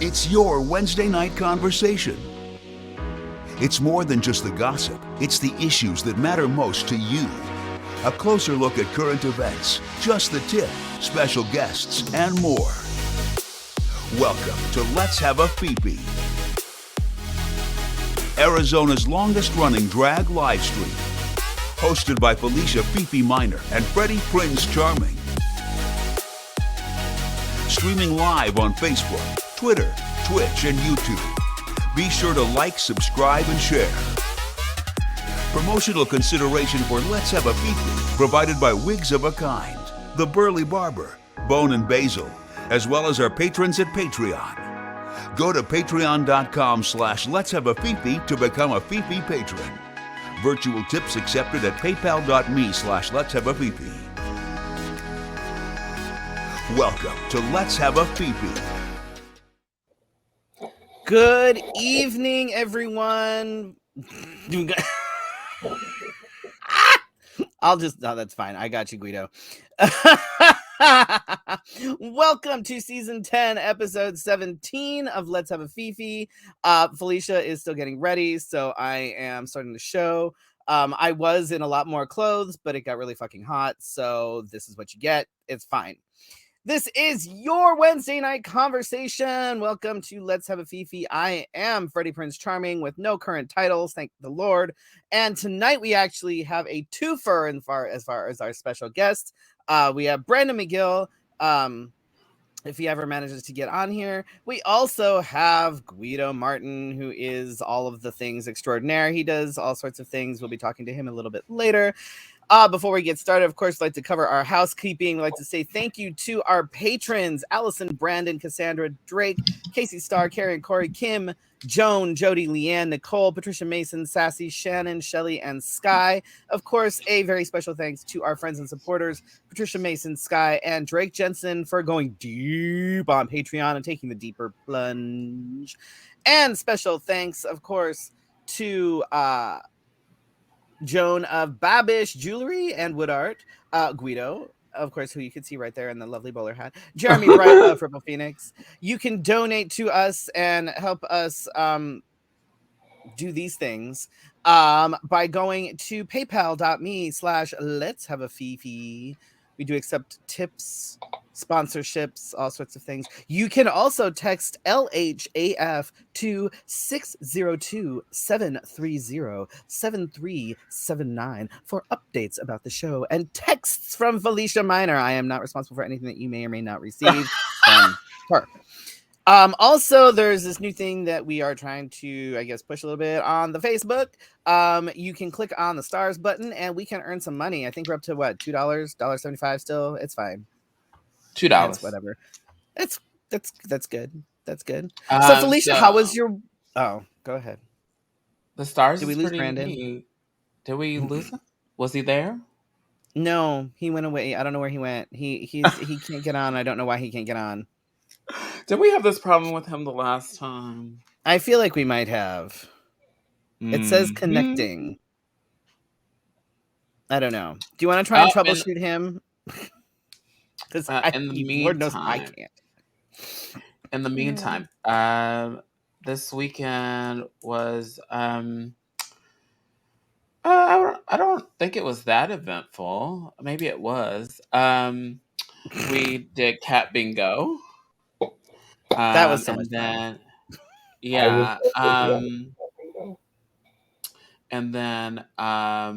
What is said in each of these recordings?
It's your Wednesday night conversation. It's more than just the gossip. It's the issues that matter most to you. A closer look at current events, just the tip, special guests, and more. Welcome to Let's Have a Fefe, Arizona's longest-running drag live stream. Hosted by Felicia Fefe Minor and Freddy Prinze Charming. Streaming live on Facebook, Twitter, Twitch, and YouTube. Be sure to like, subscribe, and share. Promotional consideration for Let's Have a Fefe provided by Wigs of a Kind, The Burly Barber, Bone and Basil, as well as our patrons at Patreon. Go to patreon.com/Let's Have a Fefe to become a Fefe patron. Virtual tips accepted at paypal.me/Let's Have a Fefe. Welcome to Let's Have a Fefe. Good evening, everyone. That's fine. I got you, Guido. Welcome to season 10, episode 17 of Let's Have a Fefe. Felicia is still getting ready, so I am starting the show. I was in a lot more clothes, but it got really fucking hot, so this is what you get. It's fine. This is your Wednesday night conversation. Welcome to Let's Have a Fefe. I am Freddy Prinze Charming with no current titles, thank the Lord. And tonight we actually have a twofer as far as our special guest. We have Brandon McGill, if he ever manages to get on here. We also have Guido Martin, who is all of the things extraordinaire. He does all sorts of things. We'll be talking to him a little bit later. Before we get started, of course, I'd like to cover our housekeeping. We'd like to say thank you to our patrons, Allison, Brandon, Cassandra, Drake, Casey Starr, Carrie and Corey, Kim, Joan, Jody, Leanne, Nicole, Patricia Mason, Sassy, Shannon, Shelley, and Sky. Of course, a very special thanks to our friends and supporters, Patricia Mason, Sky, and Drake Jensen for going deep on Patreon and taking the deeper plunge. And special thanks, of course, to Joan of Babish Jewelry and Wood Art, Guido, of course, who you can see right there in the lovely bowler hat, Jeremy Bright of Purple Phoenix. You can donate to us and help us do these things by going to paypal.me/Let's Have a Fefe. We do accept tips, sponsorships, all sorts of things. You can also text LHAF to 602-730-7379 for updates about the show and texts from Felicia Minor. I am not responsible for anything that you may or may not receive from her. Also, there's this new thing that we are trying to, I guess, push a little bit on the Facebook. You can click on the stars button and we can earn some money. I think we're up to what, $2, $1.75 still. It's fine. $2. Whatever. That's good. That's good. So Felicia, how was your... Oh, go ahead. The stars. Did we lose Brandon? Neat. Did we lose him? Was he there? No, he went away. I don't know where he went. He can't get on. I don't know why he can't get on. Did we have this problem with him the last time? I feel like we might have. It says connecting. I don't know. Do you want to try and troubleshoot him? Because Lord knows I can't. In the meantime, this weekend was I don't think it was that eventful. Maybe it was. We did cat bingo. That was so much fun. Yeah. And then I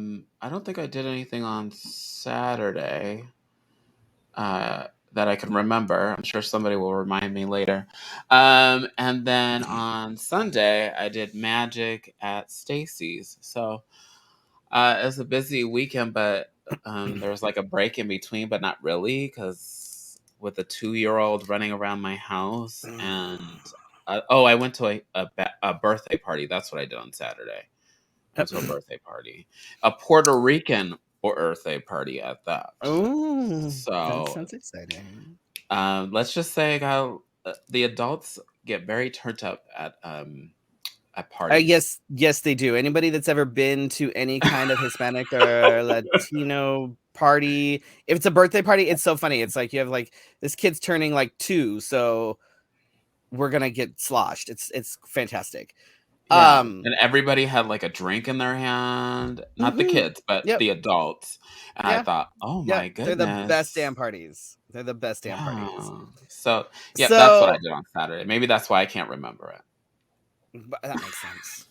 don't think I did anything on Saturday that I can remember. I'm sure somebody will remind me later. And then on Sunday, I did Majik at Stacy's. So it was a busy weekend, but there was like a break in between, but not really, because with a 2-year-old running around my house. And I went to a birthday party. That's what I did on Saturday. I went to a birthday party. A Puerto Rican birthday party at that. Oh, so that sounds exciting. Let's just say the adults get very turned up at parties. Yes, they do. Anybody that's ever been to any kind of Hispanic or Latino party, if it's a birthday party, it's so funny. It's like you have like this kid's turning like 2, so we're gonna get sloshed. It's fantastic. Yeah, and everybody had like a drink in their hand, not the Mhm. kids, but Yep. the adults. And I Yeah. thought, oh Yep. my They're the best goodness. damn parties. They're the best damn parties. Yeah. So, yeah, that's what I So did on Saturday. Maybe that's why I can't remember it. that makes sense.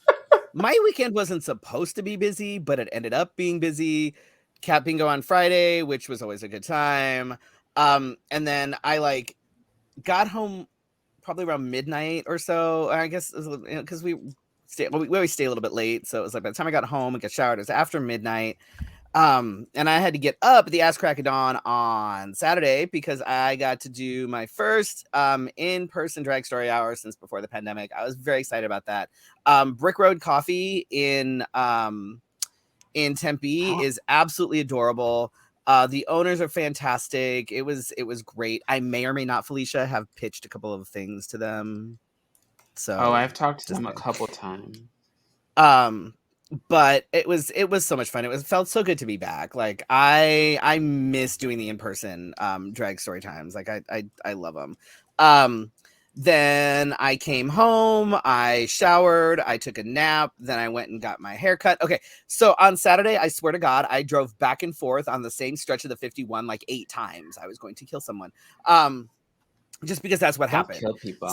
My weekend wasn't supposed to be busy, but it ended up being busy. Cat bingo on Friday, which was always a good time. And then I like got home probably around midnight or so. I guess because we always stay a little bit late, so it was like by the time I got home and got showered, it was after midnight. And I had to get up at the ass crack of dawn on Saturday because I got to do my first in-person drag story hour since before the pandemic. I was very excited about that. Brick Road Coffee in Tempe is absolutely adorable. The owners are fantastic. It was great. I may or may not, Felicia, have pitched a couple of things to them. So I've talked to them a couple times. But it was so much fun. Felt so good to be back. Like I miss doing the in-person drag story times. Like I love them. Then I came home, I showered, I took a nap, then I went and got my hair cut. Okay, so on Saturday, I swear to God, I drove back and forth on the same stretch of the 51 like 8 times. I was going to kill someone. Just because that's what happened. Kill people.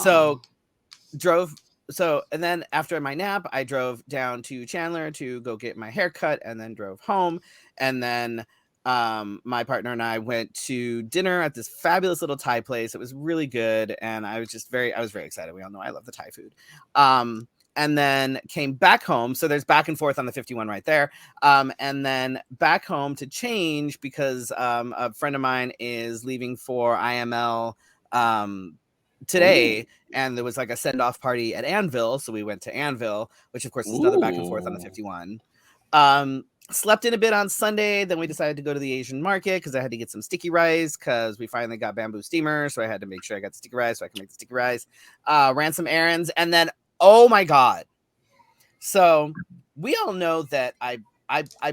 And then after my nap, I drove down to Chandler to go get my hair cut and then drove home. And then my partner and I went to dinner at this fabulous little Thai place. It was really good. And I was very excited. We all know I love the Thai food. And then came back home. So there's back and forth on the 51 right there. And then back home to change because a friend of mine is leaving for IML today. Ooh. And there was like a send-off party at Anvil. So we went to Anvil, which of course is another back and forth on the 51. Slept in a bit on Sunday. Then we decided to go to the Asian market because I had to get some sticky rice because we finally got bamboo steamer. So I had to make sure I got the sticky rice so I can make the sticky rice. Ran some errands. And then, oh my God. So we all know that I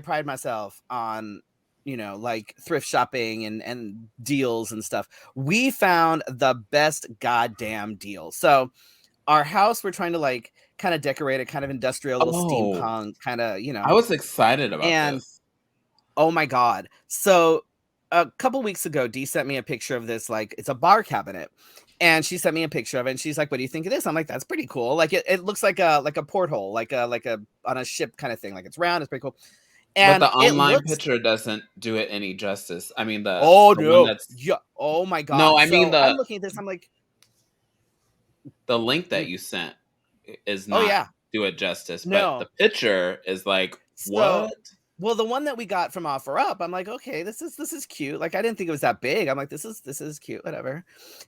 pride myself on, like thrift shopping and deals and stuff. We found the best goddamn deal. So our house, we're trying to like kind of decorate it, kind of industrial, little steampunk, kind of, I was excited about this. Oh my God. So a couple weeks ago, Dee sent me a picture of this, like it's a bar cabinet. And she sent me a picture of it and she's like, what do you think of this? I'm like, that's pretty cool. Like it looks like a porthole, like a on a ship kind of thing. Like it's round, it's pretty cool. And but the online picture doesn't do it any justice. I mean, the no, one that's oh my God. No, I mean I'm looking at this. I'm like, the link that you sent is not do it justice. No. But the picture is like, what? Well, the one that we got from Offer Up, I'm like, okay, this is cute. Like I didn't think it was that big. I'm like, this is cute, whatever.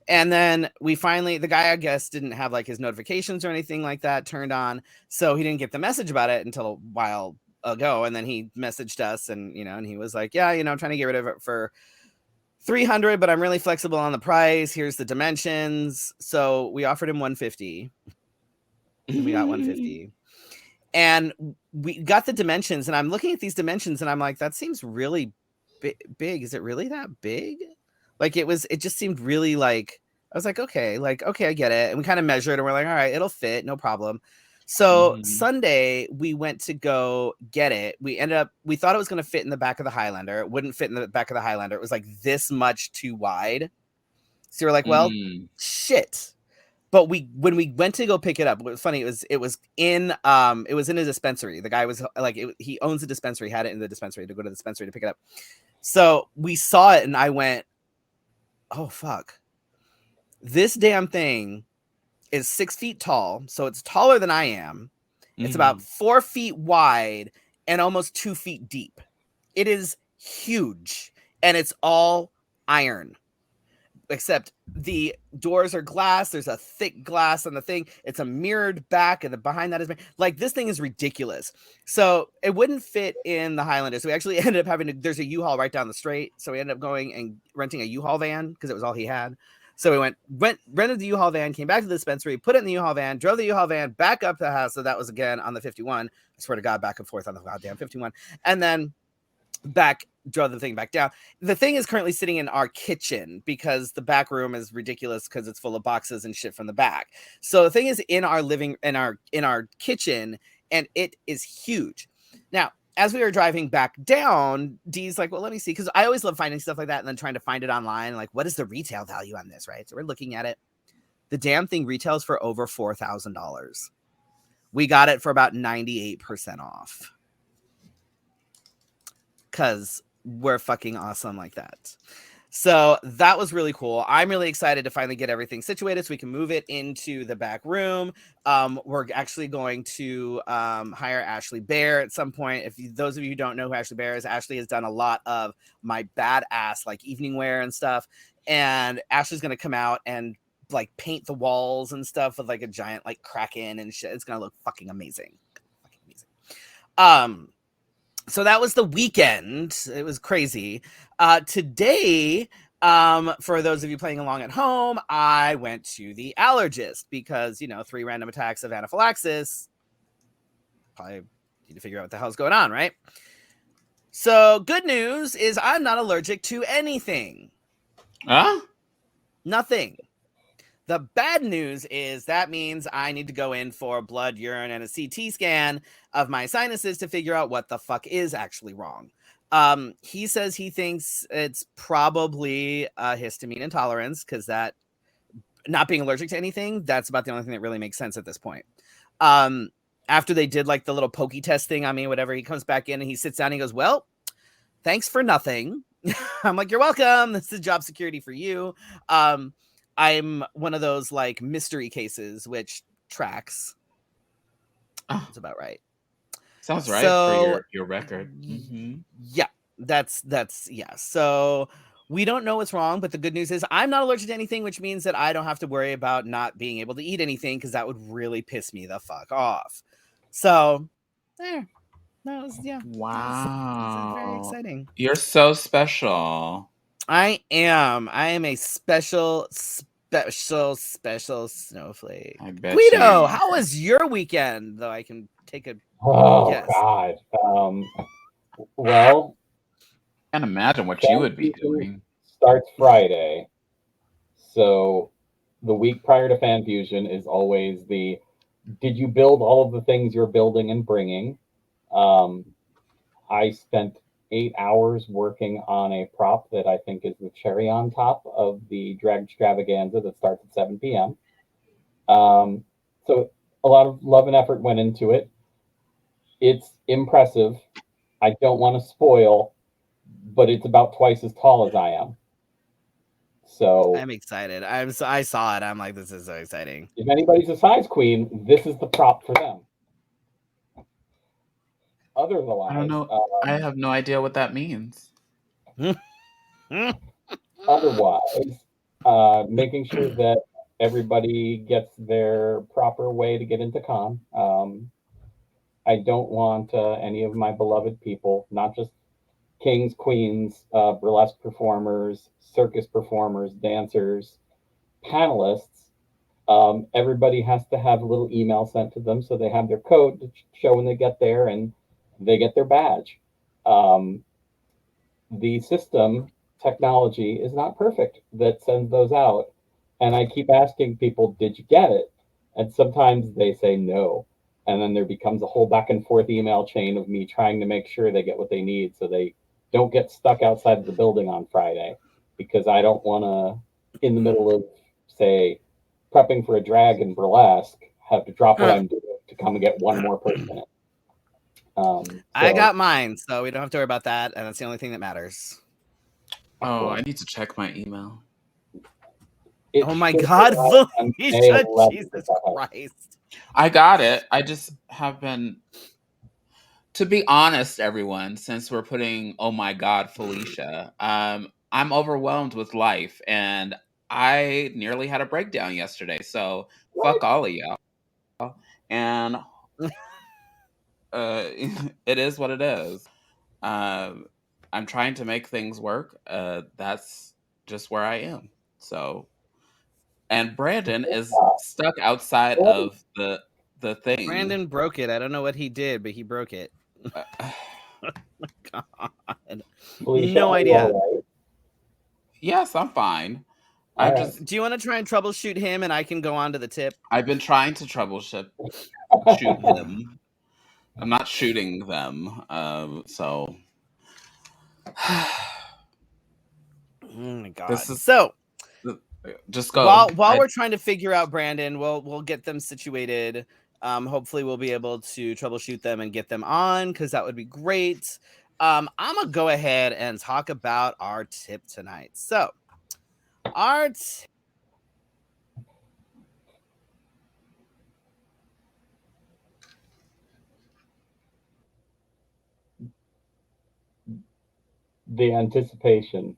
And then we finally, the guy I guess didn't have like his notifications or anything like that turned on, so he didn't get the message about it until a while ago. And then he messaged us, and and he was like, yeah, I'm trying to get rid of it for $300, but I'm really flexible on the price. Here's the dimensions. So we offered him $150. And we got $150. And we got the dimensions, and I'm looking at these dimensions and I'm like, that seems really big. Is it really that big? Like it just seemed really like, I was like, okay, I get it. And we kind of measured and we're like, all right, it'll fit, no problem. So Sunday we went to go get it. We thought it was going to fit in the back of the Highlander. It wouldn't fit in the back of the Highlander. It was like this much too wide. So we're like, well, shit. But when we went to go pick it up, what was funny, it was in a dispensary. The guy was like, he owns a dispensary, had it in the dispensary, to go to the dispensary to pick it up. So we saw it and I went, oh fuck. This damn thing is 6 feet tall. So it's taller than I am. It's about 4 feet wide and almost 2 feet deep. It is huge and it's all iron. Except the doors are glass. There's a thick glass on the thing. It's a mirrored back, and behind that is like, this thing is ridiculous. So it wouldn't fit in the Highlander. So we actually ended up there's a U-Haul right down the street. So we ended up going and renting a U-Haul van because it was all he had. So we rented the U-Haul van, came back to the dispensary, put it in the U-Haul van, drove the U-Haul van back up to the house. So that was again on the 51. I swear to God, back and forth on the goddamn 51. And then back drove the thing back down. The thing is currently sitting in our kitchen because the back room is ridiculous because it's full of boxes and shit from the back. So the thing is in our kitchen, and it is huge. Now, as we were driving back down, Dee's like, well, let me see, because I always love finding stuff like that and then trying to find it online. Like, what is the retail value on this, right? So we're looking at it. The damn thing retails for over $4,000. We got it for about 98% off. Because we're fucking awesome like that. So that was really cool. I'm really excited to finally get everything situated so we can move it into the back room. We're actually going to hire Ashley Bear at some point. Those of you who don't know who Ashley Bear is, Ashley has done a lot of my badass like evening wear and stuff. And Ashley's going to come out and like paint the walls and stuff with like a giant like kraken and shit. It's going to look fucking amazing. So that was the weekend. It was crazy. Today, for those of you playing along at home, I went to the allergist because, 3 random attacks of anaphylaxis. Probably need to figure out what the hell's going on, right? So good news is I'm not allergic to anything. Huh? Nothing. The bad news is that means I need to go in for blood, urine, and a CT scan of my sinuses to figure out what the fuck is actually wrong. He says he thinks it's probably a histamine intolerance because that not being allergic to anything, that's about the only thing that really makes sense at this point. After they did like the little pokey test thing on me, whatever, he comes back in and he sits down and he goes, well, thanks for nothing. I'm like, you're welcome. This is job security for you. I'm one of those like mystery cases, which tracks. That's about right. Sounds right for your record. Mm-hmm. Yeah, that's yeah. So we don't know what's wrong, but the good news is I'm not allergic to anything, which means that I don't have to worry about not being able to eat anything because that would really piss me the fuck off. So there. That was Wow. Very exciting. You're so special. I am a special snowflake. I bet Guido, how was your weekend? Though I can take a guess. God. Well, can't imagine what you would be doing. Starts Friday, so the week prior to Fan Fusion is always did you build all of the things you're building and bringing? I spent 8 hours working on a prop that I think is the cherry on top of the drag extravaganza that starts at 7 p.m. So a lot of love and effort went into it. It's impressive. I don't want to spoil, but it's about twice as tall as I am. So I'm excited. I saw it. I'm like, this is so exciting. If anybody's a size queen, this is the prop for them. Otherwise, I don't know. I have no idea what that means. Otherwise, making sure that everybody gets their proper way to get into con. I don't want any of my beloved people, not just kings, queens, burlesque performers, circus performers, dancers, panelists. Everybody has to have a little email sent to them so they have their code to show when they get there and they get their badge. The system technology is not perfect that sends those out. And I keep asking people, did you get it? And sometimes they say no. And then there becomes a whole back and forth email chain of me trying to make sure they get what they need so they don't get stuck outside of the building on Friday, because I don't want to, in the middle of, say, prepping for a drag and burlesque, have to drop what I'm doing to come and get one more person in. I got mine, so we don't have to worry about that, and that's the only thing that matters. Oh, I need to check my email. Oh my God, Felicia, Jesus Christ. I got it. I just have been, to be honest, everyone, since we're putting, oh my God, Felicia, I'm overwhelmed with life, and I nearly had a breakdown yesterday, so fuck all of y'all. And it is what it is. I'm trying to make things work. That's just where I am. So, and Brandon is stuck outside of the thing. Brandon broke it. I don't know what he did, but he broke it. Oh my God. Felicia, No are you idea. all right? Yes, I'm fine. All I right. just Do you want to try and troubleshoot him, and I can go on to the tip? I've been trying to shoot him. I'm not shooting them. So Oh my this god. is So just go. while we're trying to figure out Brandon, we'll get them situated. Hopefully we'll be able to troubleshoot them and get them on, because that would be great. I'm gonna go ahead and talk about our tip tonight. So our The anticipation.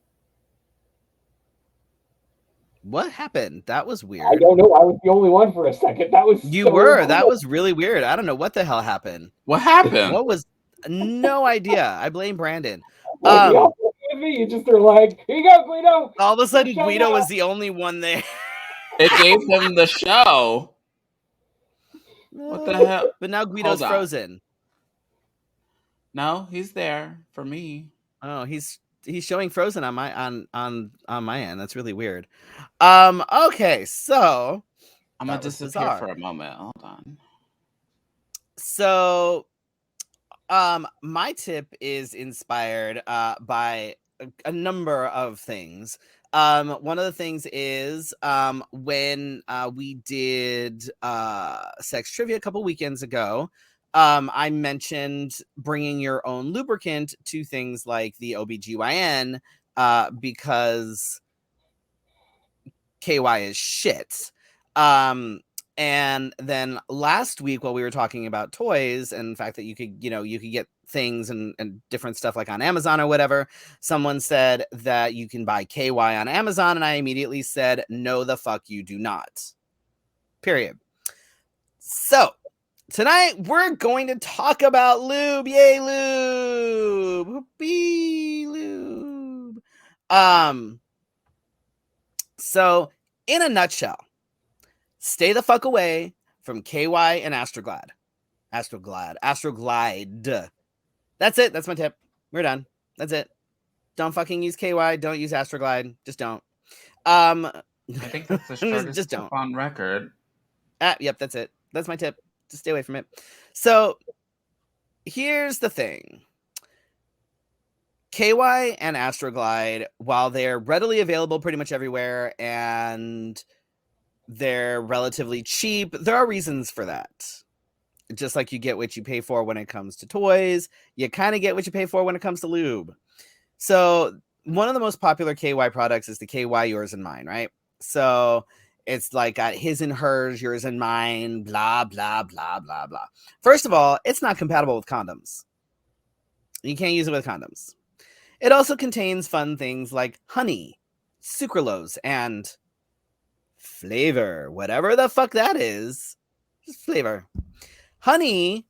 what happened? That was I weird. don't know. I was the only one for a second. That was You so were. weird. That was really weird. I don't know what the hell happened. What happened? What was? No idea. I blame Brandon. Like, y'all with me. You just are like, here you go, Guido. All of a sudden, Show Guido now. was the only one there. It gave him the show. What the hell? But now Guido's Hold on. frozen. No, he's there for me. Oh, he's showing frozen on my on my end. That's really weird. Okay, so I'm gonna that was disappear bizarre. for a moment. Hold on. So my tip is inspired by a number of things. One of the things is when we did sex trivia a couple weekends ago, I mentioned bringing your own lubricant to things like the OBGYN because KY is shit. And then last week, while we were talking about toys and the fact that you could get things and different stuff like on Amazon or whatever, someone said that you can buy KY on Amazon, and I immediately said, no, the fuck you do not. Period. So tonight we're going to talk about lube. Yay, lube. Whoopee, lube. So in a nutshell, stay the fuck away from KY and Astroglide. Astroglide. That's it. That's my tip. We're done. That's it. Don't fucking use KY. Don't use Astroglide. Just don't. I think that's the shortest just tip don't. on record. Yep, that's it. That's my tip. Just stay away from it. So here's the thing. KY and Astroglide, while they're readily available pretty much everywhere and they're relatively cheap, there are reasons for that. Just like you get what you pay for when it comes to toys, you kind of get what you pay for when it comes to lube. So one of the most popular KY products is the KY Yours and Mine, right? So it's like got his and hers, yours and mine, blah, blah, blah, blah, blah. First of all, it's not compatible with condoms. You can't use it with condoms. It also contains fun things like honey, sucralose, and flavor, whatever the fuck that is. Just flavor. Honey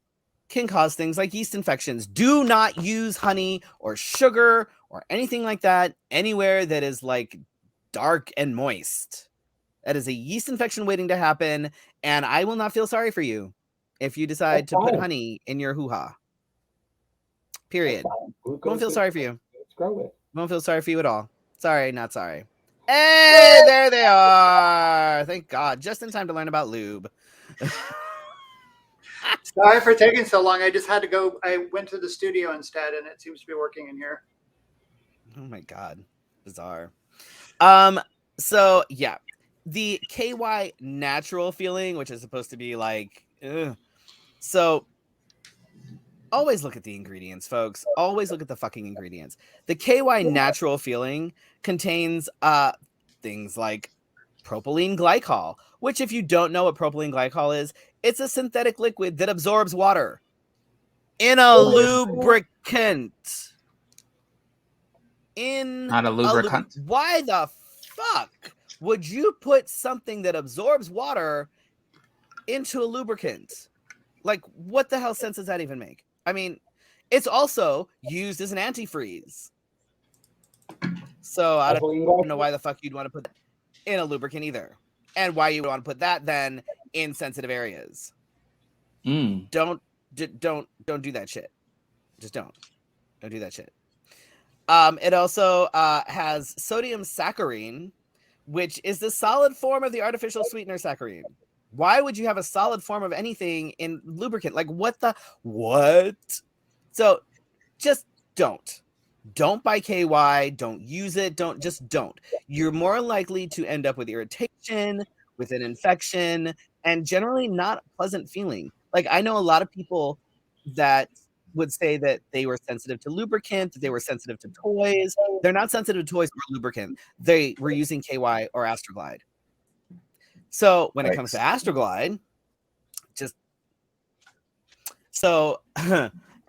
can cause things like yeast infections. Do not use honey or sugar or anything like that anywhere that is like dark and moist. That is a yeast infection waiting to happen, and I will not feel sorry for you if you decide to put honey in your hoo-ha. Period. Won't feel sorry for you. Won't feel sorry for you at all. Sorry, not sorry. Hey, there they are. Thank God. Just in time to learn about lube. Sorry for taking so long. I just had to go. I went to the studio instead, and it seems to be working in here. Oh my God. Bizarre. So yeah, the KY natural feeling, which is supposed to be like, ugh. So always look at the ingredients, folks. Always look at the fucking ingredients. The KY natural feeling contains things like propylene glycol, which if you don't know what propylene glycol is, it's a synthetic liquid that absorbs water in a lubricant. Not a lubricant. Why the fuck would you put something that absorbs water into a lubricant? Like, what the hell sense does that even make? I mean, it's also used as an antifreeze. So I don't know why the fuck you'd want to put that in a lubricant either. And why you would want to put that then in sensitive areas. Don't do that shit. Just don't do that shit. It also has sodium saccharine, which is the solid form of the artificial sweetener saccharine. Why would you have a solid form of anything in lubricant? Like what? So just don't buy KY. Don't use it. Don't. You're more likely to end up with irritation, with an infection, and generally not a pleasant feeling. Like I know a lot of people that would say that they were sensitive to lubricant, that they were sensitive to toys. They're not sensitive to toys or lubricant. They were using KY or Astroglide. So when it comes to Astroglide,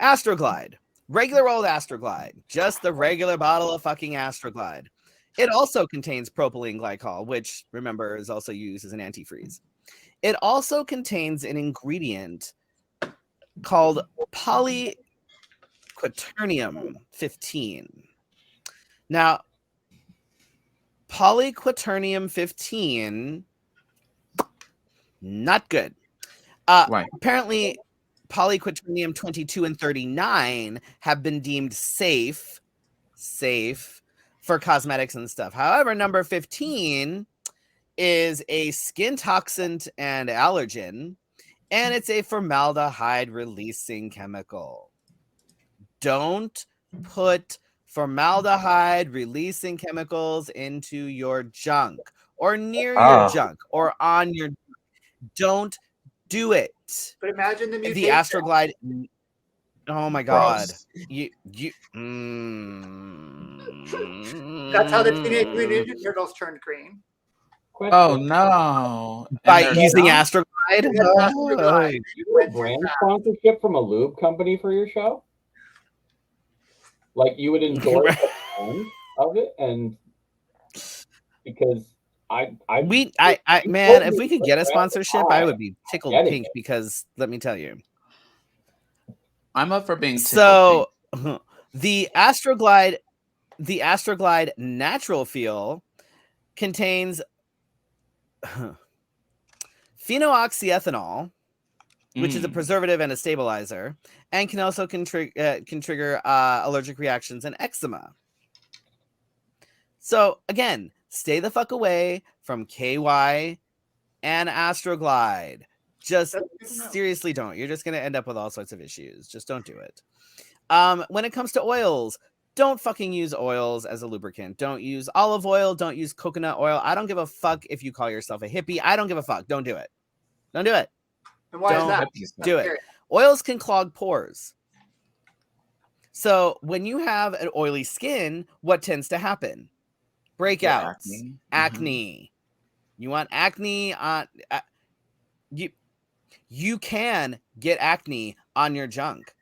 Astroglide, regular old Astroglide, just the regular bottle of fucking Astroglide. It also contains propylene glycol, which remember is also used as an antifreeze. It also contains an ingredient called polyquaternium 15. Now, polyquaternium 15, not good. Right. Apparently, polyquaternium 22 and 39 have been deemed safe for cosmetics and stuff. However, number 15 is a skin toxin and allergen, and it's a formaldehyde releasing chemical. Don't put formaldehyde releasing chemicals into your junk or near your junk or on your. Don't do it. But imagine the mutation. The Astroglide. Oh my God! Gross. That's how the Teenage Mutant Ninja Turtles turned green. Question. Oh no! By And they're using not? Astroglide. Astroglide. You do a brand sponsorship from a lube company for your show? Like you would endorse a brand of it, and because man, if we could get a sponsorship, I would be tickled pink because let me tell you. I'm up for being tickled So pink. the Astroglide Natural Feel contains phenoxyethanol, which is a preservative and a stabilizer, and can also can trigger allergic reactions and eczema. So again, stay the fuck away from KY and Astroglide. Just seriously don't. You're just going to end up with all sorts of issues. Just don't do it. When it comes to oils, don't fucking use oils as a lubricant. Don't use olive oil. Don't use coconut oil. I don't give a fuck if you call yourself a hippie. I don't give a fuck. Don't do it. Don't do it. And why is that? Do it. Oils can clog pores. So when you have an oily skin, what tends to happen? Breakouts, acne. You want acne on you can get acne on your junk,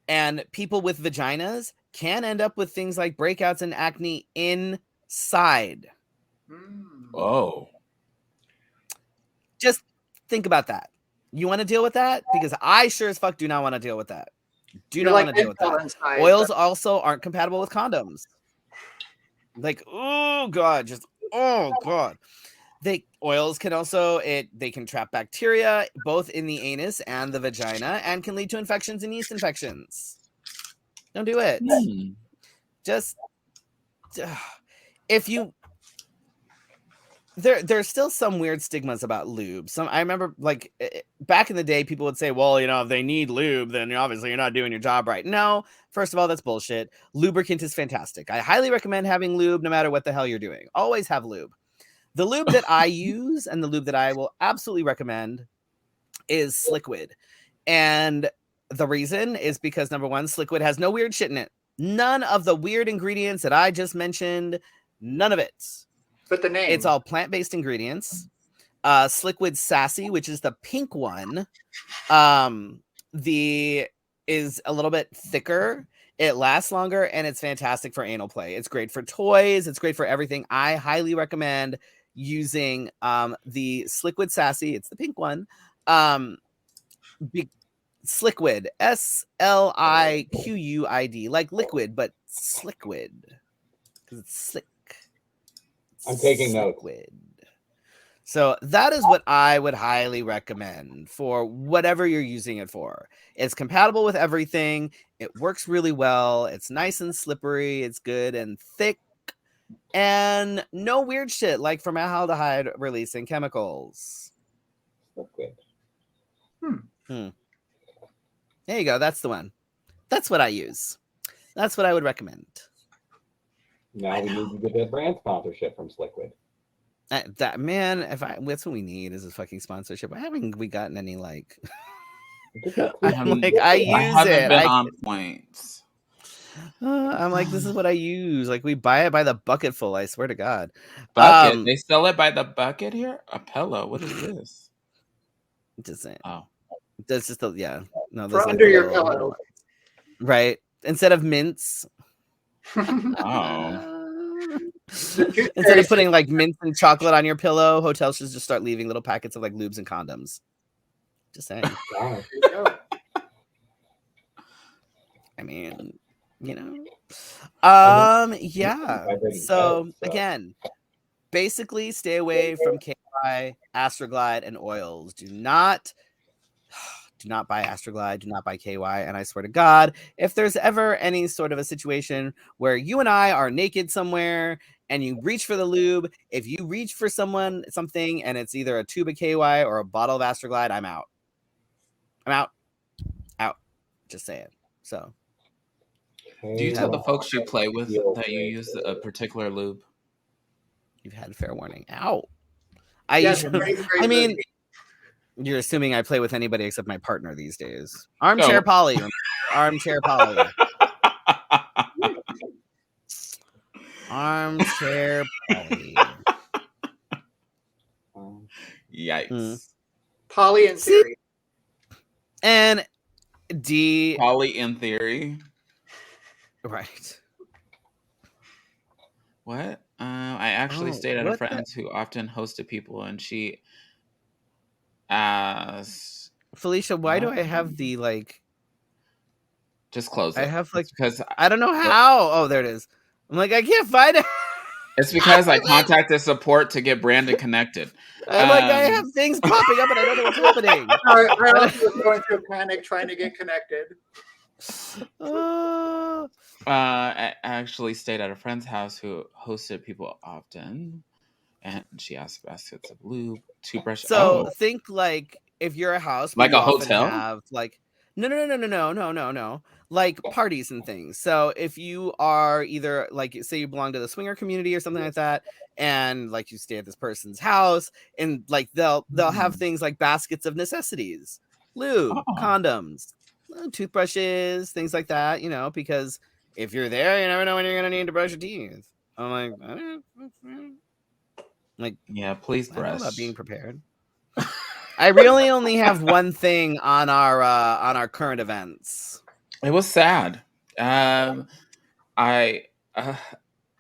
and people with vaginas can end up with things like breakouts and acne inside. Oh, just think about that. You want to deal with that? Because I sure as fuck do not want to deal with that. Do not want to deal with that. Inside, oils also aren't compatible with condoms. Like, oh god, oils can also they can trap bacteria both in the anus and the vagina and can lead to infections and yeast infections. Don't do it. Just if you there's still some weird stigmas about lube. I remember like back in the day, people would say, well, if they need lube, then obviously you're not doing your job right. No, first of all, that's bullshit. Lubricant is fantastic. I highly recommend having lube no matter what the hell you're doing. Always have lube. The lube that I use and the lube that I will absolutely recommend is Sliquid. And the reason is because number one, Sliquid has no weird shit in it. None of the weird ingredients that I just mentioned, none of it. But the name. It's all plant-based ingredients. Sliquid Sassy, which is the pink one, is a little bit thicker. It lasts longer, and it's fantastic for anal play. It's great for toys. It's great for everything. I highly recommend using the Sliquid Sassy. It's the pink one. Sliquid, SLIQUID, like liquid, but Sliquid because it's slick. I'm taking notes. So that is what I would highly recommend for whatever you're using it for. It's compatible with everything. It works really well. It's nice and slippery. It's good and thick. And no weird shit like formaldehyde releasing chemicals. Liquid. There you go. That's the one. That's what I use. That's what I would recommend. Now we need to get that brand sponsorship from Sliquid. That man, that's what we need is a fucking sponsorship. Why haven't we gotten any like? I'm like, I use haven't it. been on points. I'm like, this is what I use. Like, we buy it by the bucketful. I swear to God. Bucket. They sell it by the bucket here. A pillow. What is this? Just saying. Oh, That's just a yeah. No, For those are under the your little- pillow. right? Instead of mints. oh. Instead of putting like mints and chocolate on your pillow, hotels should just start leaving little packets of like lubes and condoms. Just saying. Wow. I mean, yeah. Vibrating So pedals, so. again, basically stay away from KY, Astroglide, and oils. Do not buy Astroglide, do not buy KY. And I swear to God, if there's ever any sort of a situation where you and I are naked somewhere and you reach for the lube, if you reach for something and it's either a tube of KY or a bottle of Astroglide, I'm out. Out. Just saying. So Do you tell the folks you play with that you use a particular lube? You've had fair warning. Ow. Yes, I very, very mean, good. you're assuming I play with anybody except my partner these days. Armchair Polly. Armchair Polly. Armchair Polly. Yikes. Polly in theory. And D. Polly in theory. Right. What? I actually stayed at a friend's who often hosted people, and she asked Felicia, why do I have the like? Just close it. I have like because I don't know how. Oh, there it is. I'm like, I can't find it. It's because I contacted support to get Brandon connected. I'm like, I have things popping up and I don't know what's happening. I also was going through a panic trying to get connected. I actually stayed at a friend's house who hosted people often, and she asked baskets of lube, toothbrush. So think like if you're a house, like a hotel, have like no, like parties and things. So if you are either like, say you belong to the swinger community or something like that, and like you stay at this person's house, and like they'll have things like baskets of necessities, lube, condoms, toothbrushes, things like that, because if you're there, you never know when you're gonna need to brush your teeth. I'm like, yeah, please brush. I know about being prepared. I really only have one thing on our current events. It was sad. I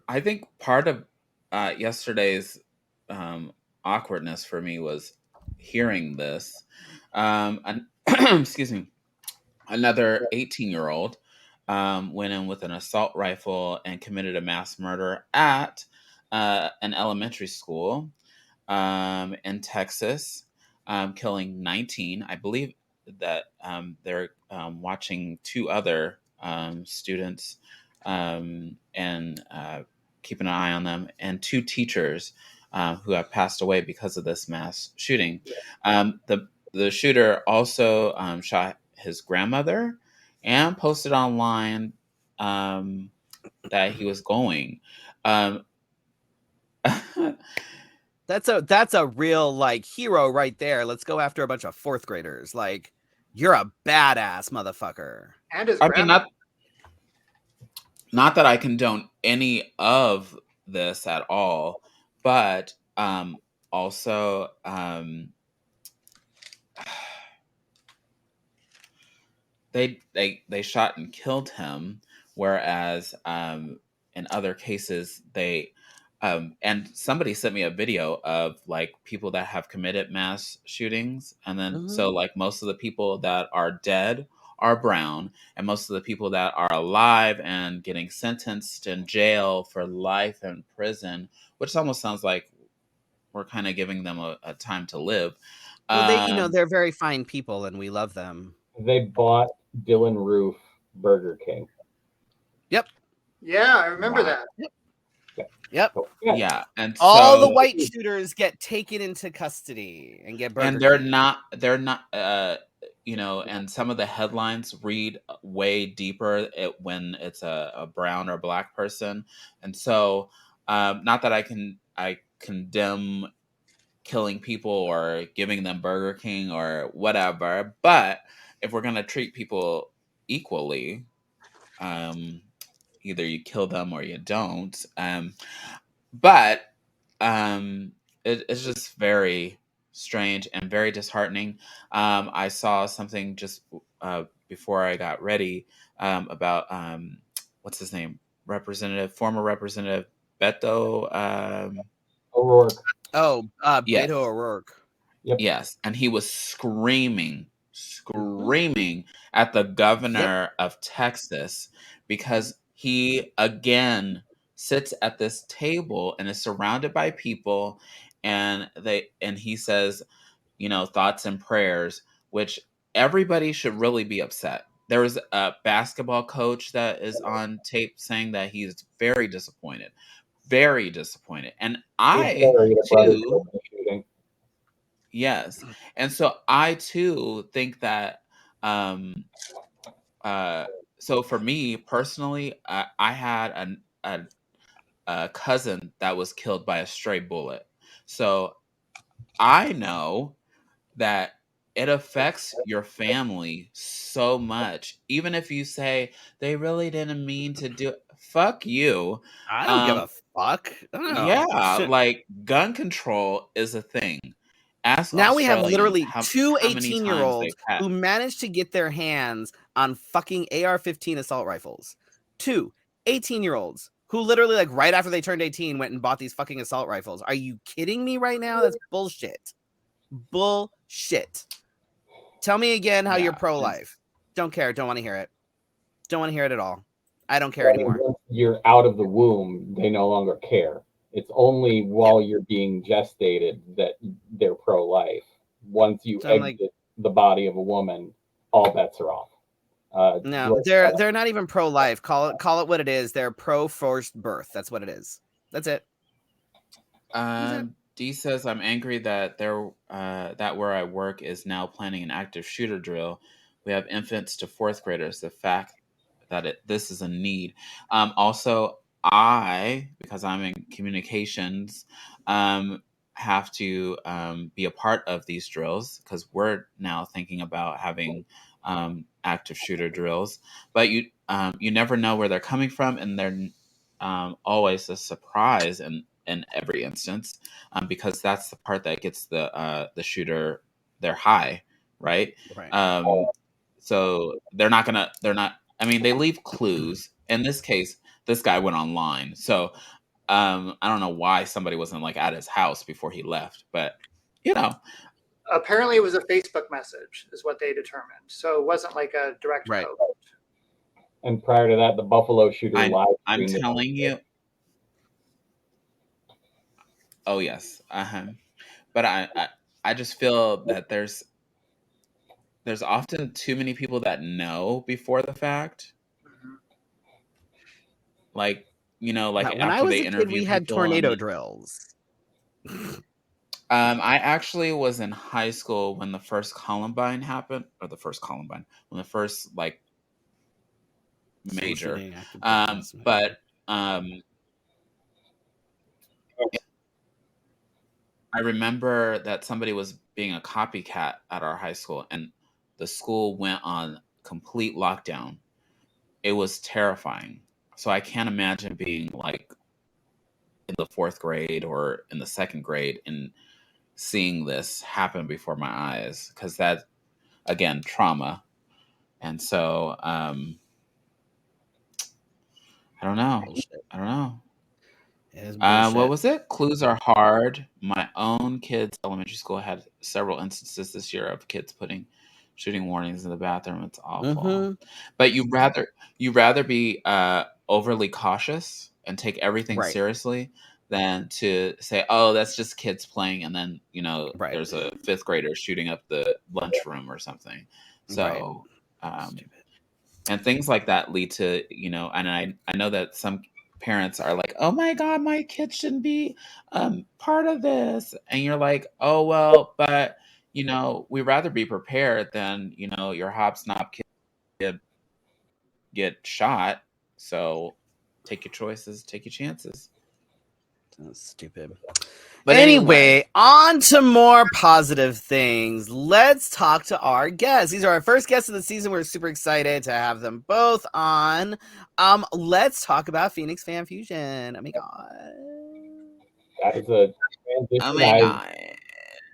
think part of yesterday's awkwardness for me was hearing this. Excuse me. Another 18-year-old went in with an assault rifle and committed a mass murder at an elementary school in Texas, killing 19. I believe that they're watching 2 other students and keeping an eye on them, and 2 teachers who have passed away because of this mass shooting. The shooter also shot his grandmother and posted online that he was going. That's a real like hero right there. Let's go after a bunch of 4th graders. Like, you're a badass motherfucker. And his I mean, not that I condone any of this at all, but also they shot and killed him, whereas in other cases they and somebody sent me a video of like people that have committed mass shootings, and then so like most of the people that are dead are brown, and most of the people that are alive and getting sentenced in jail for life in prison, which almost sounds like we're kind of giving them a time to live. Well, they're very fine people, and we love them. They bought Dylan Roof Burger King. Yep. Yeah, I remember that. Yep. So, Yeah, and All so the white shooters get taken into custody and get Burger and they're King. not and some of the headlines read way deeper when it's a brown or black person. And so not that I condemn killing people or giving them Burger King or whatever, but if we're going to treat people equally, either you kill them or you don't. But it's just very strange and very disheartening. I saw something just before I got ready about what's his name, former representative Beto. O'Rourke. Oh, Yes. Beto O'Rourke. Yep. Yes, and he was screaming at the governor of Texas because he again sits at this table and is surrounded by people, and he says, thoughts and prayers, which everybody should really be upset. There was a basketball coach that is on tape saying that he's very disappointed, and I too. Yes. And so I too think that so for me personally, I had a cousin that was killed by a stray bullet. So I know that it affects your family so much. Even if you say they really didn't mean to do it, fuck you. I don't give a fuck. Yeah, like gun control is a thing. Ask now we have Australians literally two how many times 18-year-olds they've had. who managed to get their hands on fucking AR-15 assault rifles. Two 18-year-olds who literally, like, right after they turned 18 went and bought these fucking assault rifles. Are you kidding me right now? That's bullshit. Bullshit. Tell me again how you're pro-life. Don't care. Don't want to hear it. Don't want to hear it at all. I don't care anymore. Once you're out of the womb, they no longer care. It's only while you're being gestated that they're pro-life. Once you exit the body of a woman, all bets are off. No, they're not even pro-life. Call it what it is. They're pro-forced birth. That's what it is. That's it. D says, I'm angry that that where I work is now planning an active shooter drill. We have infants to fourth graders. The fact that this is a need. Also, because I'm in communications, have to be a part of these drills because we're now thinking about having active shooter drills. But you never know where they're coming from, and they're always a surprise in every instance, because that's the part that gets the shooter their high, right? So they're not. I mean, they leave clues. In this case, this guy went online, so I don't know why somebody wasn't like at his house before he left, but apparently it was a Facebook message is what they determined, so it wasn't like a direct post. And prior to that, the Buffalo shooter live. I'm telling you. Oh yes, but I just feel that there's often too many people that know before the fact. Like, when after I was they a interview kid, we had tornado drills. I actually was in high school when the first Columbine happened, when the first like major. But I remember that somebody was being a copycat at our high school, and the school went on complete lockdown. It was terrifying. So I can't imagine being like in the fourth grade or in the second grade and seeing this happen before my eyes, because that, again, trauma. And so I don't know. What was it? Clues are hard. My own kids' elementary school had several instances this year of kids putting shooting warnings in the bathroom. It's awful. But you rather be overly cautious and take everything seriously than to say, oh, that's just kids playing, and then Right. there's a fifth grader shooting up the lunchroom or something. So Stupid. and things like that lead to, and I know that some parents are like, oh my God, my kid shouldn't be part of this. And you're like, oh, well, but, we'd rather be prepared than, your hopsnop kid get shot. So take your choices, take your chances. That's stupid. But anyway, on to more positive things. Let's talk to our guests. These are our first guests of the season. We're super excited to have them both on. Let's talk about Phoenix Fan Fusion. Oh my God. That is a transition Oh my God.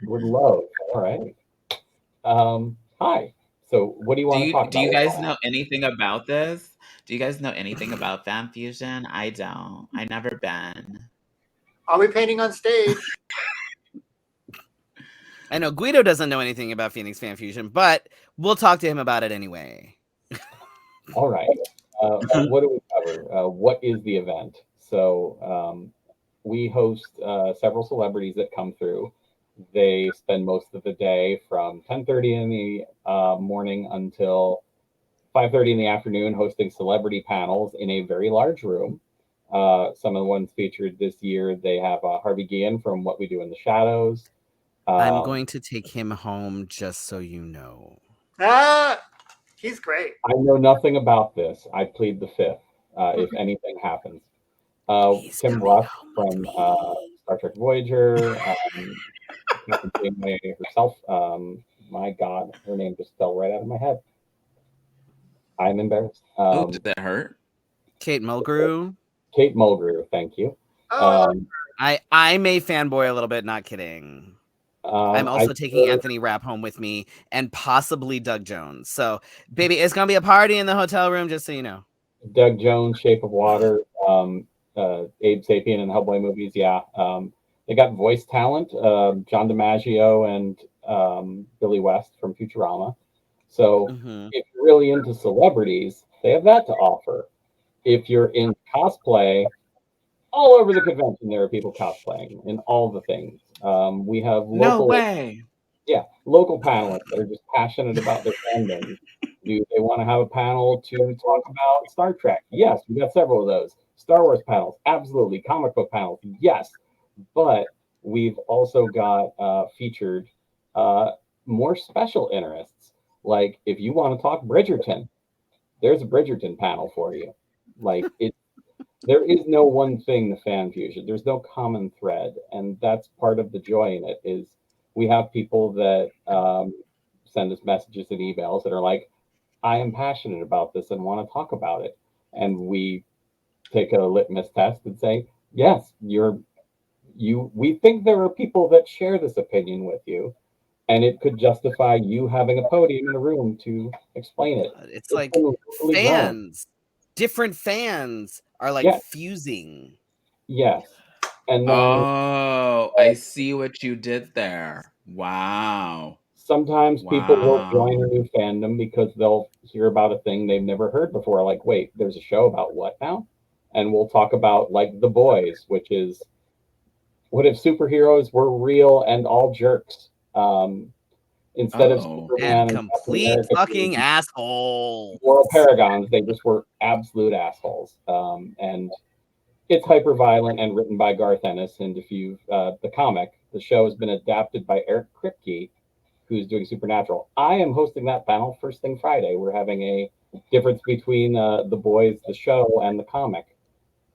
would love. All right. Hi. So what do you want to talk about? Do you guys know anything about this? Do you guys know anything about Fan Fusion? I don't. I never been. I'll be painting on stage. I know Guido doesn't know anything about Phoenix Fan Fusion, but we'll talk to him about it anyway. All right. What do we cover? What is the event? So we host several celebrities that come through. They spend most of the day from 10:30 in the morning until 5:30 in the afternoon hosting celebrity panels in a very large room. Some of the ones featured this year, they have Harvey Guillen from What We Do in the Shadows. I'm going to take him home, just so you know. He's great. I know nothing about this. I plead the fifth if anything happens. Tim Russ from Star Trek Voyager, Captain Janeway herself. My God, her name just fell right out of my head. I'm embarrassed. Did that hurt? Kate Mulgrew. Kate Mulgrew, thank you. I may fanboy a little bit, not kidding. I'm also taking Anthony Rapp home with me and possibly Doug Jones. So, baby, it's going to be a party in the hotel room, just so you know. Doug Jones, Shape of Water, Abe Sapien in the Hellboy movies, yeah. They got voice talent, John DiMaggio and Billy West from Futurama. So if you're really into celebrities, they have that to offer. If you're in cosplay, all over the convention, there are people cosplaying in all the things. We have local, local panelists that are just passionate about their fandom. Do they want to have a panel to talk about Star Trek? Yes, we got several of those. Star Wars panels, absolutely. Comic book panels, yes. But we've also got featured more special interests. Like if you want to talk Bridgerton, there's a Bridgerton panel for you. Like there is no one thing to Fan Fusion. There's no common thread, and that's part of the joy in it. Is we have people that send us messages and emails that are like, "I am passionate about this and want to talk about it," and we take a litmus test and say, "Yes, we think there are people that share this opinion with you, and it could justify you having a podium in a room to explain it." It's like fans, different fans are like fusing. Yes. And then, I see what you did there. Wow. Sometimes people will join a new fandom because they'll hear about a thing they've never heard before. Like, wait, there's a show about what now? And we'll talk about like The Boys, which is what if superheroes were real and all jerks? Instead of Superman and complete fucking assholes, moral paragons, they just were absolute assholes. And it's hyper violent and written by Garth Ennis. And if you the comic, the show has been adapted by Eric Kripke, who's doing Supernatural. I am hosting that panel first thing Friday. We're having a difference between The Boys, the show, and the comic.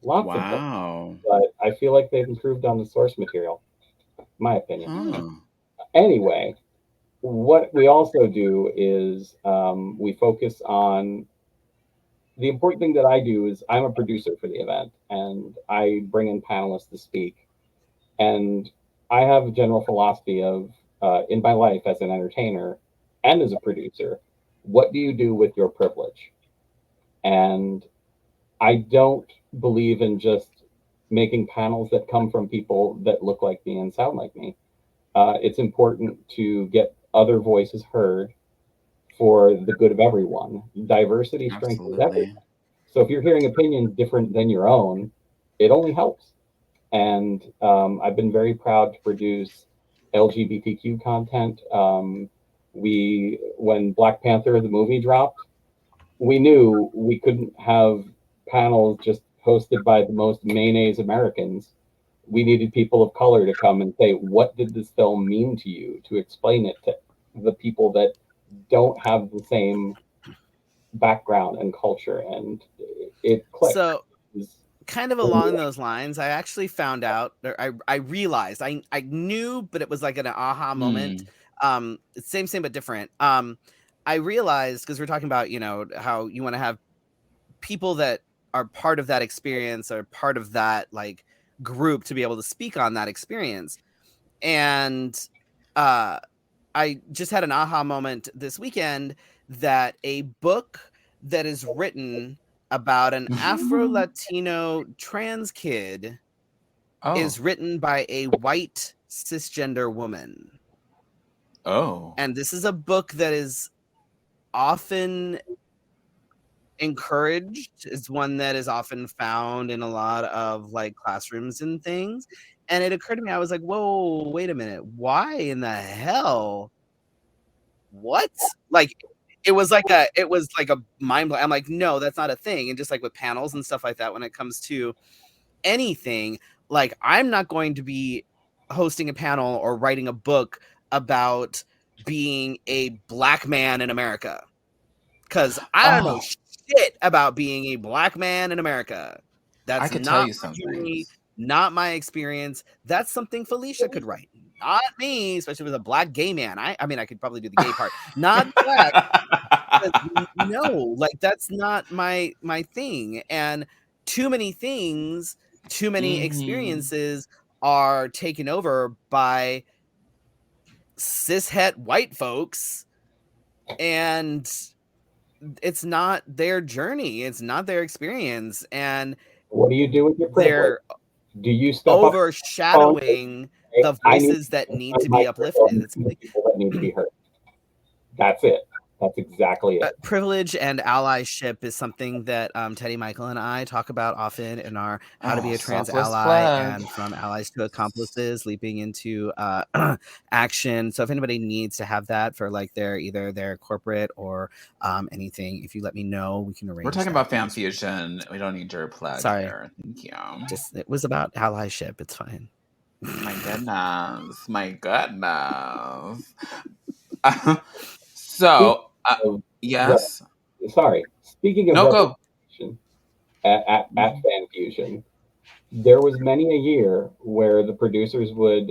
Lots of them. But I feel like they've improved on the source material, my opinion. Anyway, what we also do is we focus on the important thing that I do is I'm a producer for the event, and I bring in panelists to speak. And I have a general philosophy of, in my life as an entertainer and as a producer, what do you do with your privilege? And I don't believe in just making panels that come from people that look like me and sound like me. It's important to get other voices heard for the good of everyone. Diversity strengthens everything. So if you're hearing opinions different than your own, it only helps. And I've been very proud to produce LGBTQ content. When Black Panther, the movie, dropped, we knew we couldn't have panels just hosted by the most mayonnaise Americans. We needed people of color to come and say, what did this film mean to you? To explain it to the people that don't have the same background and culture. And it clicked. So kind of along those lines, I actually found out, or I realized, I knew, but it was like an aha moment. Same but different. I realized, because we're talking about, you know, how you want to have people that are part of that experience or part of that like group to be able to speak on that experience. And I just had an aha moment this weekend that a book that is written about an Afro-Latino trans kid is written by a white cisgender woman. Oh. And this is a book that is often encouraged. It's one that is often found in a lot of like classrooms and things. And it occurred to me, I was like, whoa, wait a minute. Why in the hell? What? Like, it was like a mind blow. I'm like, no, that's not a thing. And just like with panels and stuff like that, when it comes to anything, like, I'm not going to be hosting a panel or writing a book about being a Black man in America, because I don't know shit about being a Black man in America. That's I could not tell you my something. journey, not my experience. That's something Felicia could write, not me, especially with a Black gay man. I mean, I could probably do the gay part, not Black. No, like, that's not my thing. And too many things, too many experiences are taken over by cishet white folks, and it's not their journey, it's not their experience. And what do you do with your privilege? Do you step overshadowing the voices that need to be uplifted? It's the people that need to be heard. That's it. That's exactly it. Privilege and allyship is something that Teddy, Michael, and I talk about often in our How to Be a Trans Ally and From Allies to Accomplices, leaping into action. So if anybody needs to have that for like either their corporate or anything, if you let me know, we can arrange. We're talking about fan fusion. We don't need your plug here. Thank you. Just, it was about allyship. It's fine. My goodness. My goodness. So, yes. Sorry. Speaking of at Fan Fusion, there was many a year where the producers would,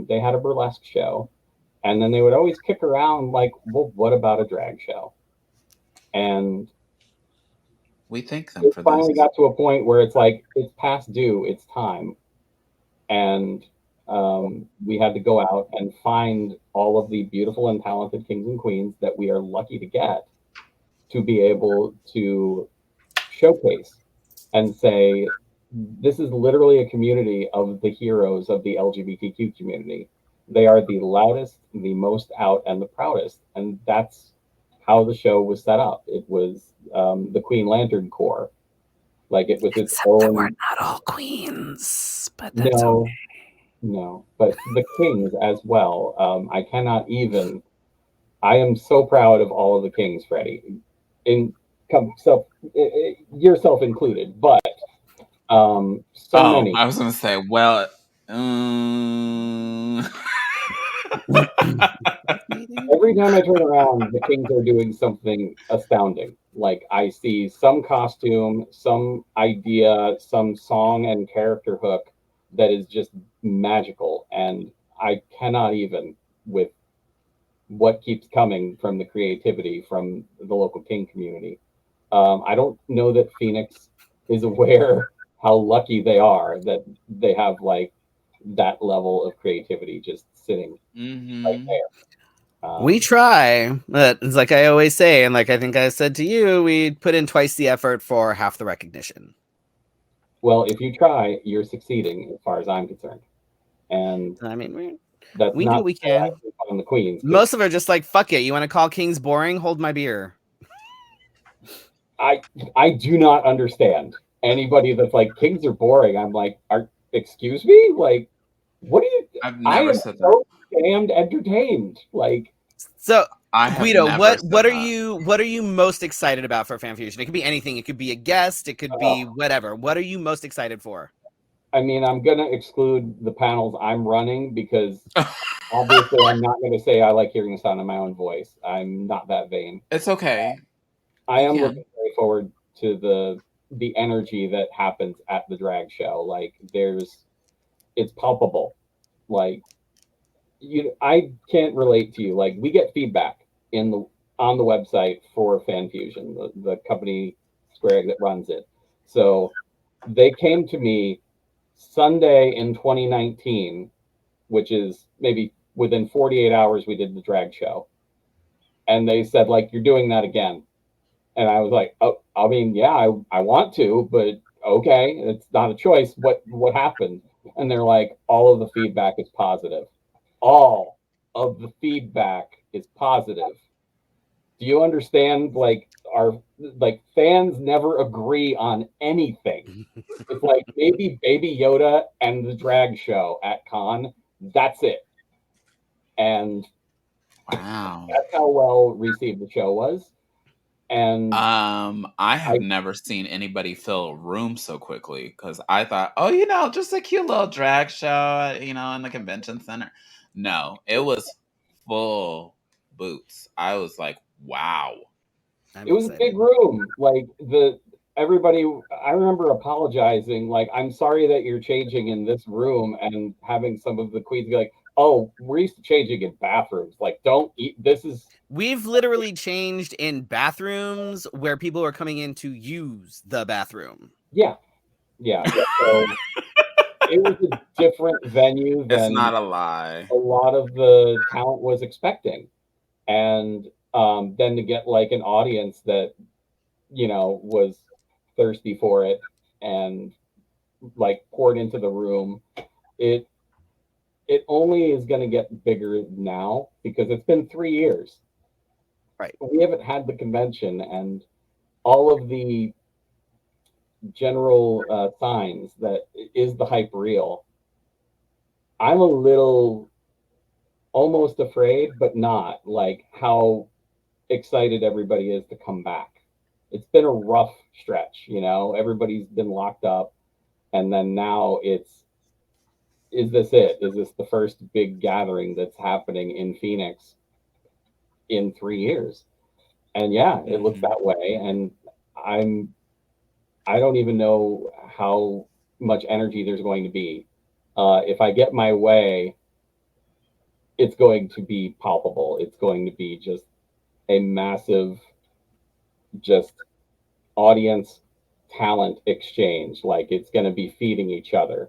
they had a burlesque show, and then they would always kick around like, well, what about a drag show? And we thank them for this. Finally got to a point where it's like, it's past due, it's time. And we had to go out and find all of the beautiful and talented kings and queens that we are lucky to get to be able to showcase and say, this is literally a community of the heroes of the LGBTQ community. They are the loudest, the most out, and the proudest. And that's how the show was set up. It was the Queen Lantern Corps. Like, it was its own. That we're not all queens, but that's okay. No, but the kings as well. I cannot even. I am so proud of all of the kings, Freddie, yourself included. But many. I was going to say, well, every time I turn around, the kings are doing something astounding. Like, I see some costume, some idea, some song and character hook that is just magical, and I cannot even with what keeps coming from the creativity from the local king community. I don't know that Phoenix is aware how lucky they are that they have like that level of creativity just sitting right there. We try, but it's like I always say, and like I think I said to you, we put in twice the effort for half the recognition. Well, if you try, you're succeeding as far as I'm concerned. And I mean, we do what we can. On the queens, most of them are just like, fuck it. You want to call kings boring? Hold my beer. I do not understand anybody that's like, kings are boring. I'm like, excuse me? Like, what do you? I've I never am said that. so damned entertained. Like, So I have Guido, never what said are that. what are you most excited about for FanFusion? It could be anything. It could be a guest. It could be whatever. What are you most excited for? I mean, I'm gonna exclude the panels I'm running because obviously I'm not gonna say I like hearing the sound of my own voice. I'm not that vain. It's okay. I You am can. looking very forward to the energy that happens at the drag show. Like, it's palpable. Like, I can't relate to you. Like, we get feedback in the on the website for FanFusion, the company Square that runs it. So they came to me Sunday in 2019, which is maybe within 48 hours we did the drag show, and they said, like, you're doing that again. And I was like, oh, I mean, yeah, I want to, but okay, it's not a choice. What happened? And they're like, all of the feedback is positive. All of the feedback is positive. Do you understand? Like, our like fans never agree on anything. It's like maybe Baby Yoda and the drag show at con. That's it. And Wow. that's how well received the show was. And I have never seen anybody fill a room so quickly because I thought, oh, just a cute little drag show, in the convention center. No, it was full boots. I was like, wow. I'm it was a excited. big room. Like, everybody, I remember apologizing, like, I'm sorry that you're changing in this room, and having some of the queens be like, oh, we're used to changing in bathrooms. Like, don't eat. This is. We've literally changed in bathrooms where people are coming in to use the bathroom. Yeah. So it was a different venue It's than not a lie. a lot of the talent was expecting. And then to get like an audience that, was thirsty for it and like poured into the room, it only is going to get bigger now because it's been 3 years. Right. We haven't had the convention, and all of the general signs that is the hype real. I'm a little almost afraid, but not, like, how excited everybody is to come back. It's been a rough stretch, everybody's been locked up, and then now is this it? Is this the first big gathering that's happening in Phoenix in 3 years? And yeah, it looks that way. And I don't even know how much energy there's going to be. If I get my way, it's going to be palpable. It's going to be just a massive, just audience talent exchange. Like, it's going to be feeding each other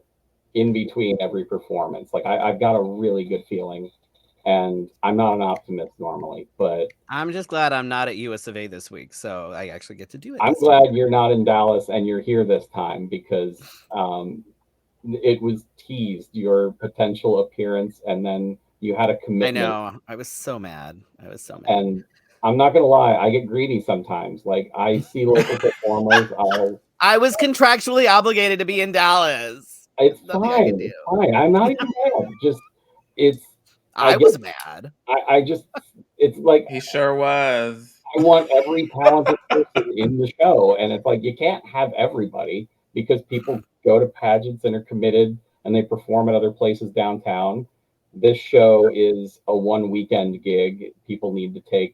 in between every performance. Like, I've got a really good feeling, and I'm not an optimist normally, but I'm just glad I'm not at US of A this week, so I actually get to do it. I'm glad you're not in Dallas and you're here this time, because it was teased, your potential appearance, and then you had a commitment. I know. I was so mad. And I'm not gonna lie, I get greedy sometimes. Like, I see local performers. I was contractually obligated to be in Dallas. It's fine. It's fine. I'm not even mad. Just I was mad. I just, it's like, He sure was. I want every talented person in the show, and it's like, you can't have everybody because people go to pageants and are committed and they perform at other places downtown. This show is a one weekend gig. People need to take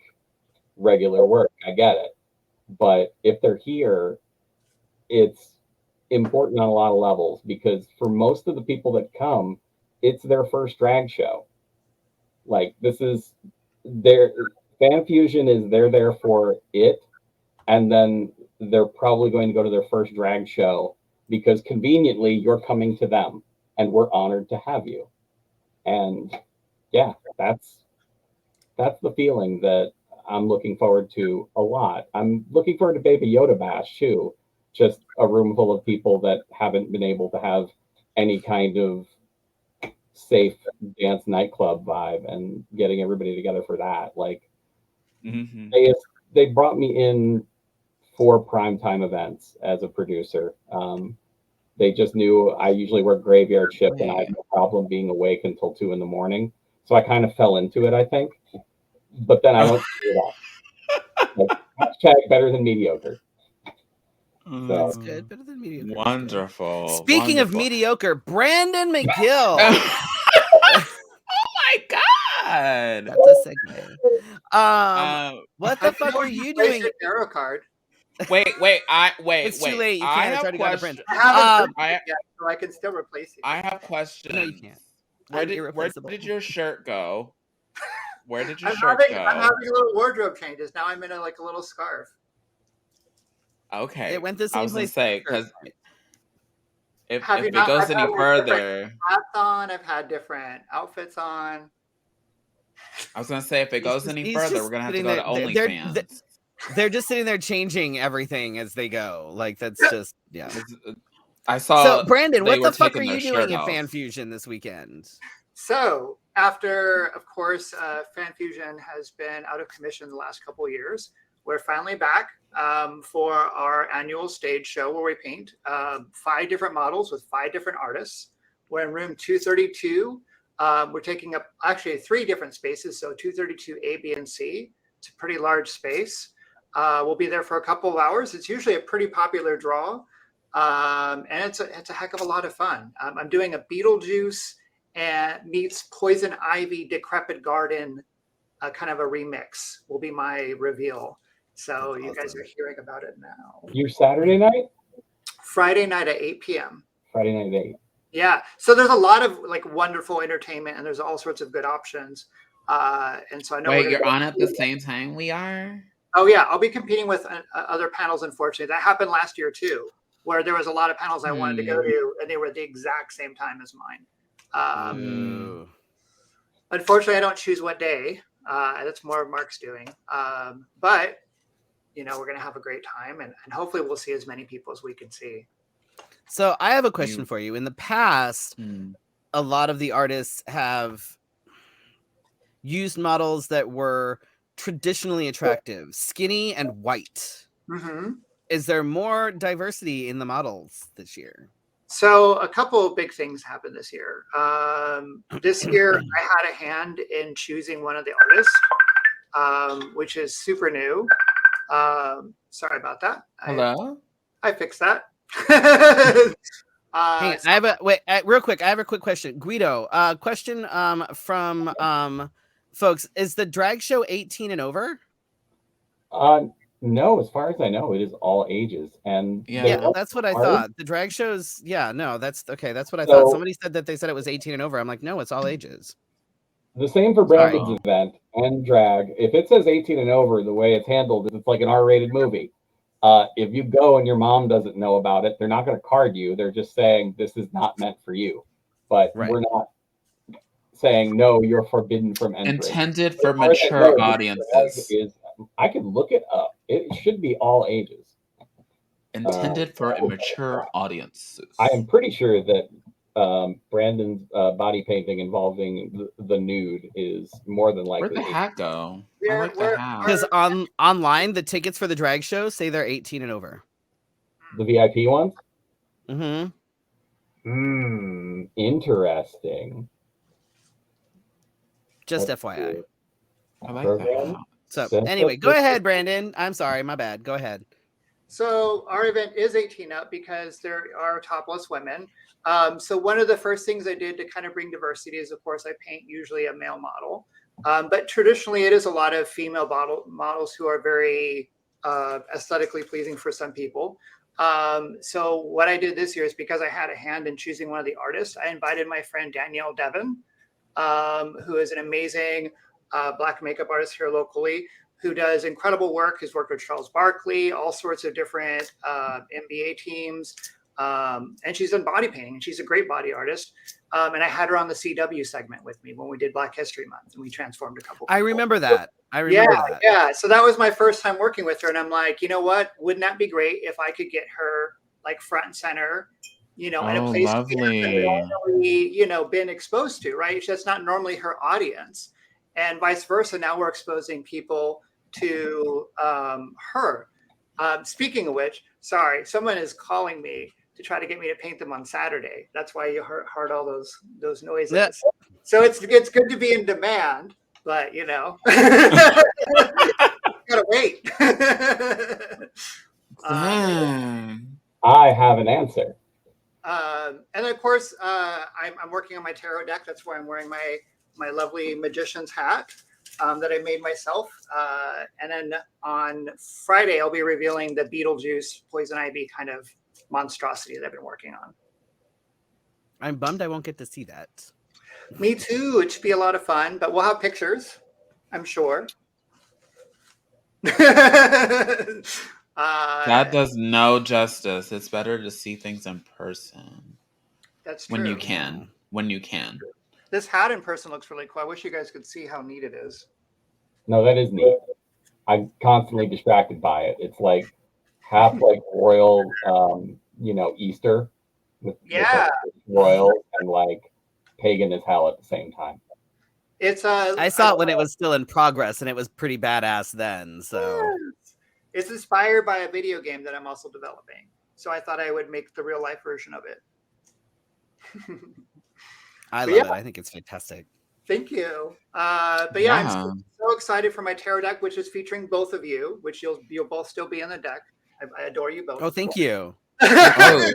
regular work. I get it. But if they're here, it's important on a lot of levels, because for most of the people that come, it's their first drag show. Like, this is their FanFusion is they're there for it, and then they're probably going to go to their first drag show because conveniently you're coming to them, and we're honored to have you. And yeah, that's the feeling that I'm looking forward to a lot. I'm looking forward to Baby Yoda Bash too. Just a room full of people that haven't been able to have any kind of safe dance nightclub vibe, and getting everybody together for that. Like, they brought me in for primetime events as a producer. They just knew I usually work graveyard shift and I have no problem being awake until 2 a.m. So I kind of fell into it, I think. But then I don't see it all. Like, hashtag better than mediocre. That's good. Better than mediocre. Wonderful. Speaking of mediocre, Brandon McGill. Oh my God. That's a segue. What the fuck are you doing? Your tarot card. Wait. It's too late. You can't. It's already got a print. I haven't printed yet, so I can still replace it. I have questions. No, you can't. Where did your shirt go? Where did your I'm shirt go? I'm having a little wardrobe changes. Now I'm in a little scarf. Okay. It went the same place. I was gonna say, because if it I've goes any further, hats on. I've had different outfits on. I was gonna say, if it goes any further, we're gonna have to go to OnlyFans. They're just sitting there changing everything as they go. Like, that's just, yeah. I saw. So, Brandon, what the fuck are you doing at Fan Fusion this weekend? So, after, of course, Fan Fusion has been out of commission the last couple of years, we're finally back for our annual stage show where we paint 5 different models with 5 different artists. We're in room 232. We're taking up actually 3 different spaces, so 232 A, B, and C. It's a pretty large space. We'll be there for a couple of hours. It's usually a pretty popular draw, and it's a heck of a lot of fun. I'm doing a Beetlejuice and meets Poison Ivy Decrepit Garden, kind of a remix will be my reveal. So you guys are hearing about it now. Your Saturday night? Friday night at 8 p.m. Friday night at 8. Yeah. So there's a lot of wonderful entertainment, and there's all sorts of good options. And so I know. Wait, you're on at the same time we are? Oh yeah, I'll be competing with other panels. Unfortunately, that happened last year too, where there was a lot of panels I wanted to go to, and they were at the exact same time as mine. Unfortunately, I don't choose what day. That's more of Mark's doing. But we're gonna have a great time, and hopefully we'll see as many people as we can see. So I have a question for you. In the past, a lot of the artists have used models that were traditionally attractive, skinny and white. Mm-hmm. Is there more diversity in the models this year? So a couple of big things happened this year. This year, I had a hand in choosing one of the artists, which is super new. Sorry about that. Hello? I fixed that. Hang on, real quick. I have a quick question. Guido, question from folks. Is the drag show 18 and over? No, as far as I know, it is all ages. And yeah, that's what I thought. The drag shows, that's okay. That's what I thought. Somebody said that they said it was 18 and over. I'm like, no, it's all ages. The same for Brandon's event and drag. If it says 18 and over, the way it's handled, it's like an R-rated movie. If you go and your mom doesn't know about it, they're not going to card you. They're just saying this is not meant for you. But we're not saying, no, you're forbidden from entering. Intended for mature audiences. I can look it up. It should be all ages. Intended for a mature audience. I am pretty sure that Brandon's body painting involving the nude is more than likely. Where'd the hat go? I like the hat. Because online, the tickets for the drag show say they're 18 and over. The VIP ones? Mm-hmm. Interesting. Just FYI. I like that. So anyway, go ahead, Brandon. I'm sorry, my bad. Go ahead. So our event is 18 up because there are topless women. So one of the first things I did to kind of bring diversity is, of course, I paint usually a male model. But traditionally, it is a lot of female models who are very aesthetically pleasing for some people. So what I did this year is, because I had a hand in choosing one of the artists, I invited my friend Danielle Devon, who is an amazing black makeup artist here locally, who does incredible work. He's worked with Charles Barkley, all sorts of different NBA teams. And she's done body painting, and she's a great body artist. And I had her on the CW segment with me when we did Black History Month, and we transformed a couple people. I remember that. That. Yeah. So that was my first time working with her. And I'm like, you know what? Wouldn't that be great if I could get her front and center, in a place lovely. that normally, been exposed to, right? That's not normally her audience. And vice versa. Now we're exposing people to her. Speaking of which, sorry, someone is calling me to try to get me to paint them on Saturday. That's why you heard all those noises. Yeah. So it's good to be in demand, but gotta wait. Dang. I have an answer. And of course, I'm working on my tarot deck. That's why I'm wearing my lovely magician's hat that I made myself. And then on Friday, I'll be revealing the Beetlejuice Poison Ivy kind of monstrosity that I've been working on. I'm bummed I won't get to see that. Me too. It should be a lot of fun, but we'll have pictures, I'm sure. That does no justice. It's better to see things in person. That's true. When you can. When you can. This hat in person looks really cool. I wish you guys could see how neat it is. No, that is neat. I'm constantly distracted by it. It's like half like royal, Easter with royal and like pagan as hell at the same time. It's I saw it when it was still in progress, and it was pretty badass then. So it's inspired by a video game that I'm also developing. So I thought I would make the real life version of it. I love it. I think it's fantastic. Thank you. I'm so excited for my tarot deck, which is featuring both of you, which you'll both still be in the deck. I adore you both. Oh, thank you. I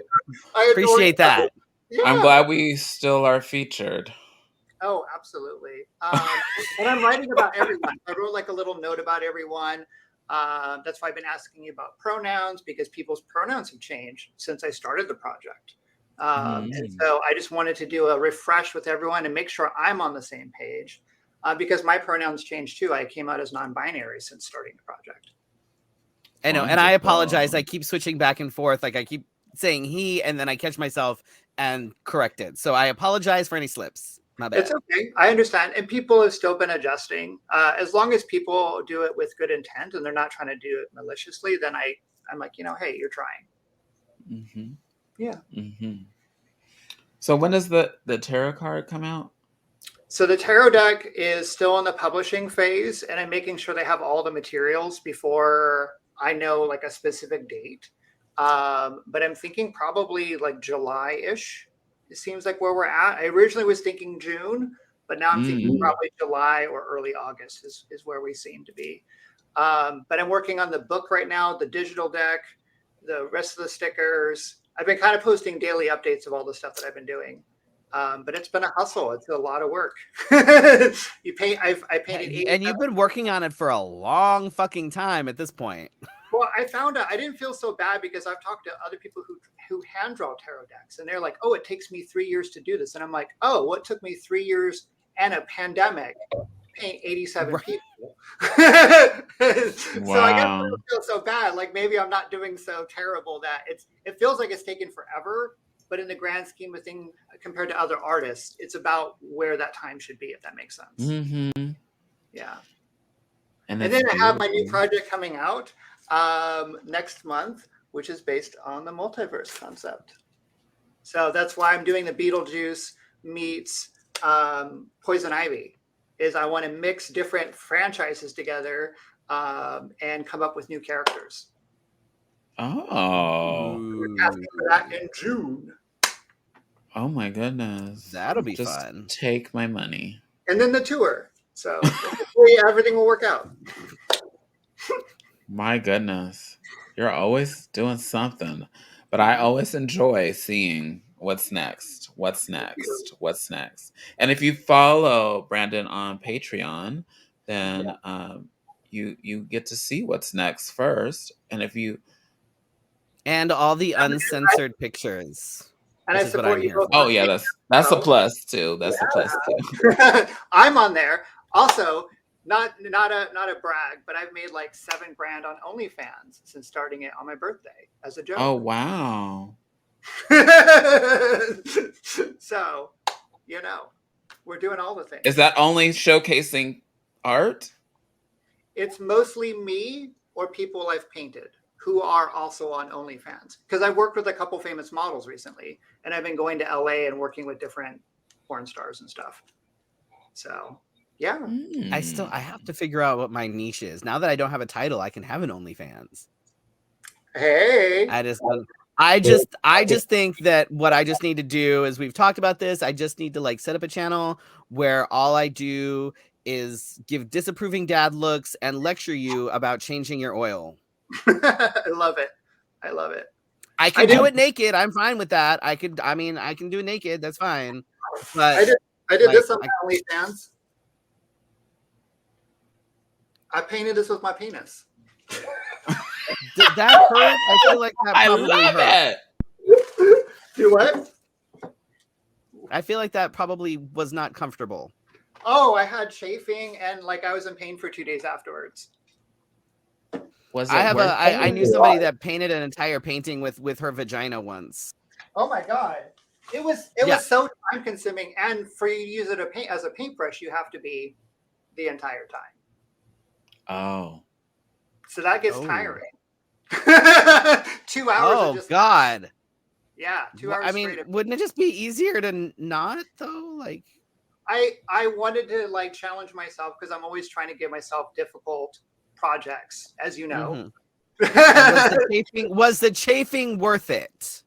appreciate that. Yeah. I'm glad we still are featured. Oh, absolutely. And I'm writing about everyone. I wrote like a little note about everyone. That's why I've been asking you about pronouns, because people's pronouns have changed since I started the project. And so I just wanted to do a refresh with everyone and make sure I'm on the same page, because my pronouns changed too. I came out as non-binary since starting the project. I know, and I apologize. I keep switching back and forth. Like I keep saying he, and then I catch myself and correct it. So I apologize for any slips. My bad. It's okay. I understand. And people have still been adjusting. As long as people do it with good intent and they're not trying to do it maliciously, then I'm like, hey, you're trying. Mm-hmm. Yeah. Mm-hmm. So when does the tarot card come out? So the tarot deck is still in the publishing phase, and I'm making sure they have all the materials before I know like a specific date. But I'm thinking probably like July-ish. It seems like where we're at. I originally was thinking June, but now I'm thinking probably July or early August is where we seem to be. But I'm working on the book right now, the digital deck, the rest of the stickers. I've been kind of posting daily updates of all the stuff that I've been doing. But it's been a hustle. It's a lot of work. I painted, and you've been working on it for a long fucking time at this point. Well, I found out I didn't feel so bad because I've talked to other people who hand draw tarot decks, and they're like, "Oh, it takes me 3 years to do this," and I'm like, "Oh, what took me 3 years and a pandemic to paint 87 people?" So I guess I don't feel so bad. Like maybe I'm not doing so terrible that it feels like it's taken forever. But in the grand scheme of things, compared to other artists, it's about where that time should be, if that makes sense. Mm-hmm. Yeah. And then I have my new project coming out next month, which is based on the multiverse concept. So that's why I'm doing the Beetlejuice meets Poison Ivy. Is I want to mix different franchises together and come up with new characters. Oh. We're asking for that in June. Oh my goodness. That'll be Just fun. Take my money. And then the tour. So hopefully everything will work out. My goodness. You're always doing something. But I always enjoy seeing what's next. And if you follow Brandon on Patreon, then you get to see what's next first. And all the uncensored pictures. And I support you. Oh yeah, that's a plus too. That's a plus too. I'm on there. Also, not a brag, but I've made like $7,000 on OnlyFans since starting it on my birthday as a joke. Oh wow. So, we're doing all the things. Is that only showcasing art? It's mostly me or people I've painted who are also on OnlyFans. Because I've worked with a couple famous models recently, and I've been going to LA and working with different porn stars and stuff. So, yeah. I have to figure out what my niche is. Now that I don't have a title, I can have an OnlyFans. Hey. I just think that what I just need to do is, we've talked about this. I just need to like set up a channel where all I do is give disapproving dad looks and lecture you about changing your oil. I love it. I love it. I can do it naked. I'm fine with that. I can do it naked. That's fine. But I did this on my OnlyFans. I painted this with my penis. Did that hurt? I feel like that probably hurt. it. Do what? I feel like that probably was not comfortable. Oh, I had chafing and like I was in pain for 2 days afterwards. Was it I knew somebody that painted an entire painting with her vagina once. Oh my god. It was so time consuming, and for you to use it as a paintbrush, you have to be the entire time. Oh. So that gets tiring. 2 hours. Oh God. Yeah, 2 hours. I mean, wouldn't it just be easier to not though? Like, I wanted to like challenge myself because I'm always trying to give myself difficult projects, as you know. Was the chafing worth it?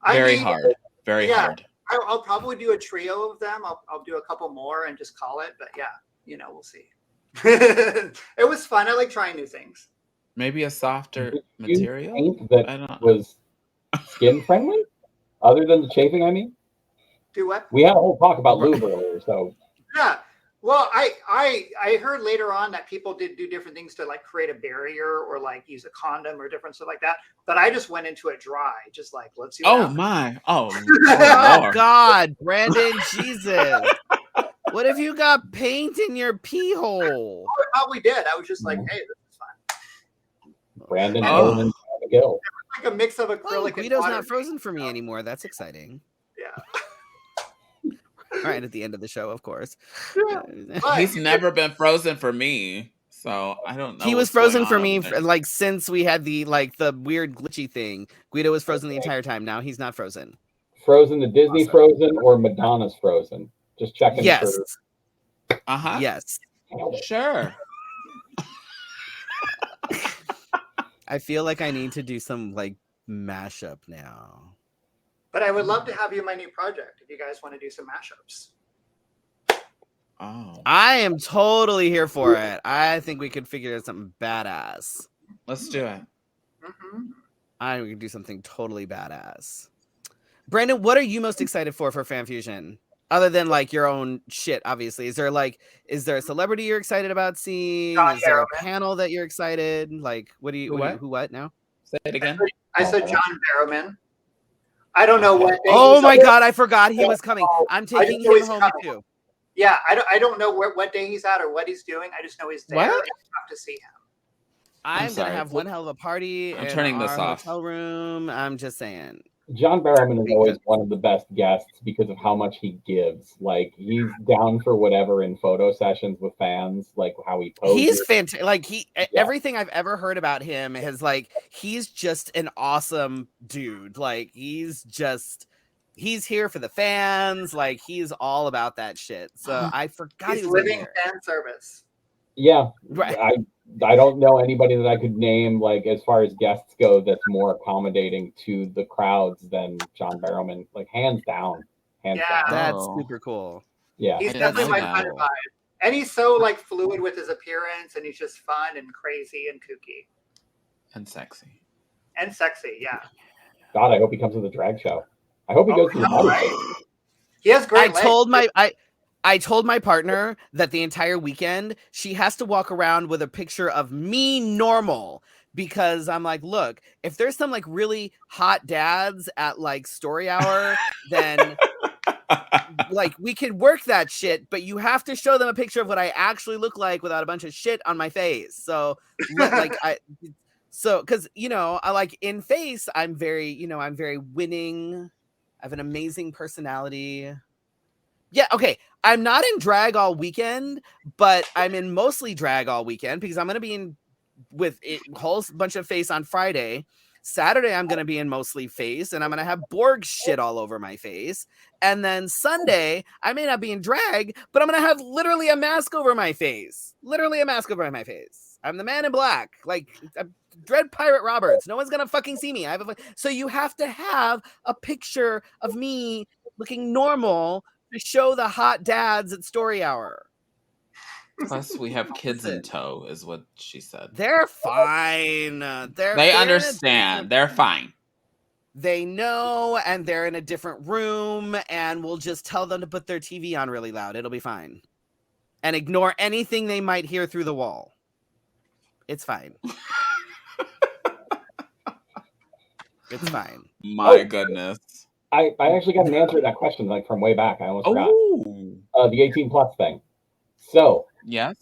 Very hard. Very hard. I'll probably do a trio of them. I'll do a couple more and just call it. But yeah, we'll see. It was fun. I like trying new things. Maybe a softer material paint that was skin friendly, other than the chafing. I mean, do what? We had a whole talk about lube earlier, so yeah. Well, I heard later on that people did do different things to like create a barrier or like use a condom or different stuff like that. But I just went into it dry, just like let's see. Oh my! Oh, oh God, Brandon, Jesus! What if you got paint in your pee hole? I probably did. I was just like, hey, this is fun. Brandon and Miguel. Like a mix of acrylic. Guido's not frozen for me anymore. That's exciting. Yeah. Right at the end of the show, of course. Yeah. He's never been frozen for me, so I don't know. He was frozen for me like since we had the weird glitchy thing. Guido was frozen the entire time. Now he's not frozen. Frozen, the Disney Frozen or Madonna's Frozen? Just checking. Yes. Yes. Sure. I feel like I need to do some like mashup now. But I would love to have you in my new project if you guys want to do some mashups. Oh. I am totally here for it. I think we could figure out something badass. Let's do it. Mm-hmm. We could do something totally badass. Brandon, what are you most excited for FanFusion? Other than like your own shit, obviously. Is there a celebrity you're excited about seeing? Is there a panel that you're excited? Like, what now? Say it again. I said John Barrowman. I don't know what day. Oh my God, I forgot he was coming. I'm taking him home too. Yeah, I don't know what day he's at or what he's doing. I just know he's there. I have to see him. I'm gonna have one hell of a party. I'm turning this off. Hotel room. I'm just saying. John Barrowman is always one of the best guests because of how much he gives. Like, he's down for whatever in photo sessions with fans, like how he poses. He's fantastic. Like everything I've ever heard about him is like, he's just an awesome dude. Like he's here for the fans. Like he's all about that shit. So I forgot he's living fan service. Yeah. Right. I don't know anybody that I could name, like, as far as guests go, that's more accommodating to the crowds than John Barrowman. Like, hands down. Hands down. That's super cool. Yeah. He's definitely my kind of vibe. And he's so, like, fluid with his appearance, and he's just fun and crazy and kooky. And sexy. And sexy, yeah. God, I hope he comes to the drag show. I hope he goes to the right. He has great legs. I told my partner that the entire weekend she has to walk around with a picture of me normal, because I'm like, look, if there's some like really hot dads at like story hour, then like we could work that shit, but you have to show them a picture of what I actually look like without a bunch of shit on my face. So like because I like in face, I'm very winning. I have an amazing personality. Yeah, okay. I'm not in drag all weekend, but I'm in mostly drag all weekend because I'm going to be in with a whole bunch of face on Friday. Saturday, I'm going to be in mostly face, and I'm going to have Borg shit all over my face. And then Sunday, I may not be in drag, but I'm going to have literally a mask over my face. Literally a mask over my face. I'm the man in black. Like, I'm Dread Pirate Roberts. No one's gonna fucking see me. So you have to have a picture of me looking normal to show the hot dads at Story Hour. Plus, we have kids in Listen. tow, is what she said. They're fine. They understand. They're fine. They know, and they're in a different room, and we'll just tell them to put their TV on really loud. It'll be fine. And ignore anything they might hear through the wall. It's fine. It's fine. My goodness. I actually got an answer to that question like from way back. I almost forgot. The 18 plus thing. So yes,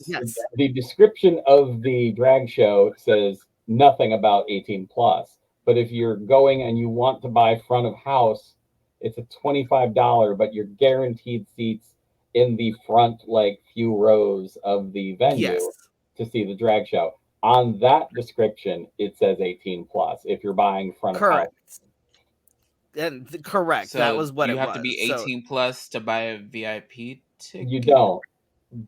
the description of the drag show says nothing about 18 plus. But if you're going and you want to buy front of house, it's a $25, but you're guaranteed seats in the front, like few rows of the venue to see the drag show. On that description, it says 18 plus. If you're buying front of house, and correct. So that was what it was. You have to be 18 plus to buy a VIP ticket. You don't,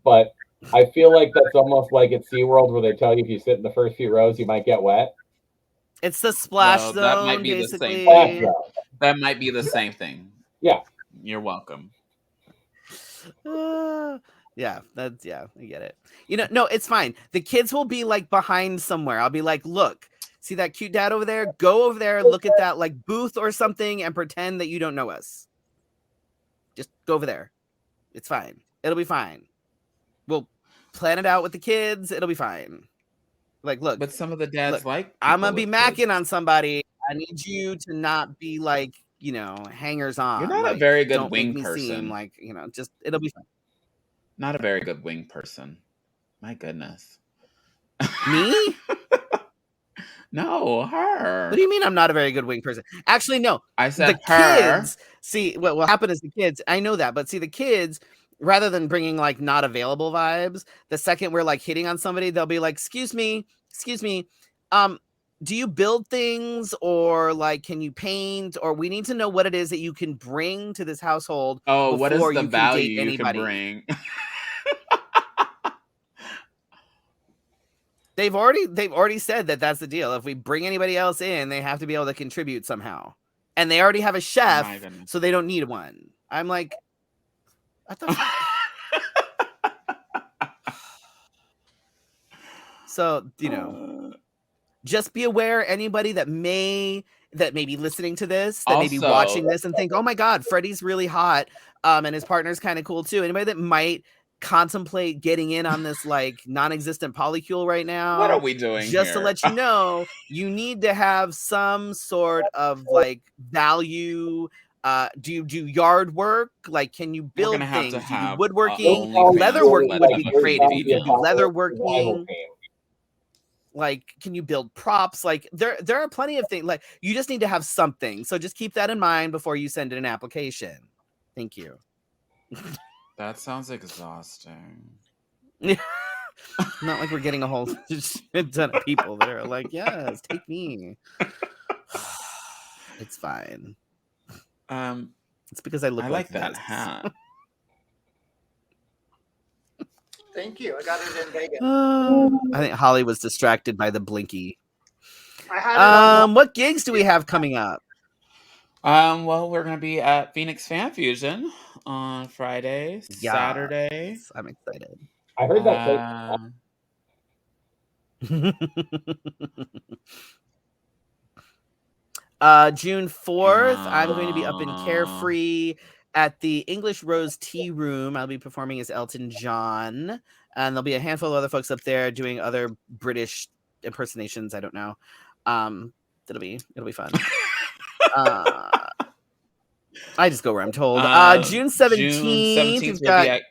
but I feel like that's almost like at SeaWorld where they tell you if you sit in the first few rows, you might get wet. It's the splash zone. That might be basically. the same thing. That might be the same thing. Yeah. You're welcome. Yeah, I get it. No, it's fine. The kids will be like behind somewhere. I'll be like, look, see that cute dad over there? Go over there, look at that like booth or something and pretend that you don't know us. Just go over there. It's fine. It'll be fine. We'll plan it out with the kids. It'll be fine. Like, look. But some of the dads I'm going to be macking on somebody. I need you to not be like, hangers on. You're not like, a very good don't wing make me person. Seem like, just it'll be fine. Not a very good wing person. My goodness. Me? No, her. What do you mean I'm not a very good wing person? Actually, no. I said the her. Kids, see, what will happen is the kids, I know that, but see, the kids, rather than bringing like not available vibes, the second we're like hitting on somebody, they'll be like, excuse me, do you build things or like can you paint or we need to know what it is that you can bring to this household. Oh, what is the you value can you can bring? They've already said that that's the deal. If we bring anybody else in, they have to be able to contribute somehow. And they already have a chef, so they don't need one. I'm like, what the fuck? So, just be aware anybody that may be listening to this, that may be watching this and think, oh my God, Freddy's really hot. And his partner's kind of cool too. Anybody that might contemplate getting in on this like non-existent polycule right now. What are we doing just here? To let you know, you need to have some sort of like value. Do you do yard work? Like, can you build things? Do you do woodworking? Leatherworking would be great if you can do leatherworking. Like, can you build props? Like, there are plenty of things. Like, you just need to have something. So just keep that in mind before you send in an application. Thank you. That sounds exhausting. Not like we're getting a whole ton of people that are like, yes, take me. It's fine. It's because I look like that hat. Thank you. I got it in Vegas. I think Holly was distracted by the blinky. I had what gigs do we have coming up? Well, we're gonna be at Phoenix Fan Fusion on Friday, Saturday. I'm excited. I heard that. June 4th, I'm going to be up in Carefree at the English Rose Tea Room. I'll be performing as Elton John, and there'll be a handful of other folks up there doing other British impersonations. I don't know. It'll be fun. I just go where I'm told. June 17th, we've got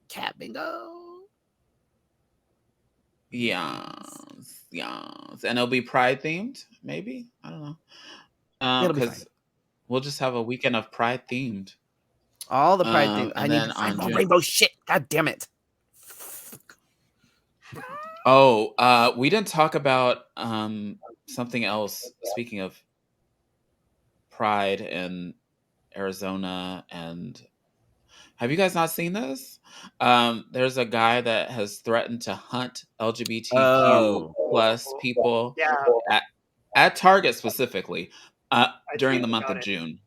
Cat Bingo. Yes. And it'll be Pride themed, maybe? I don't know. Because we'll just have a weekend of Pride themed. All the Pride themed. I need to find more rainbow shit. God damn it. Oh, we didn't talk about something else. Speaking of Pride in Arizona and Have you guys not seen this? There's a guy that has threatened to hunt LGBTQ plus people Yeah, at Target specifically I during the tweeted month about of it. June.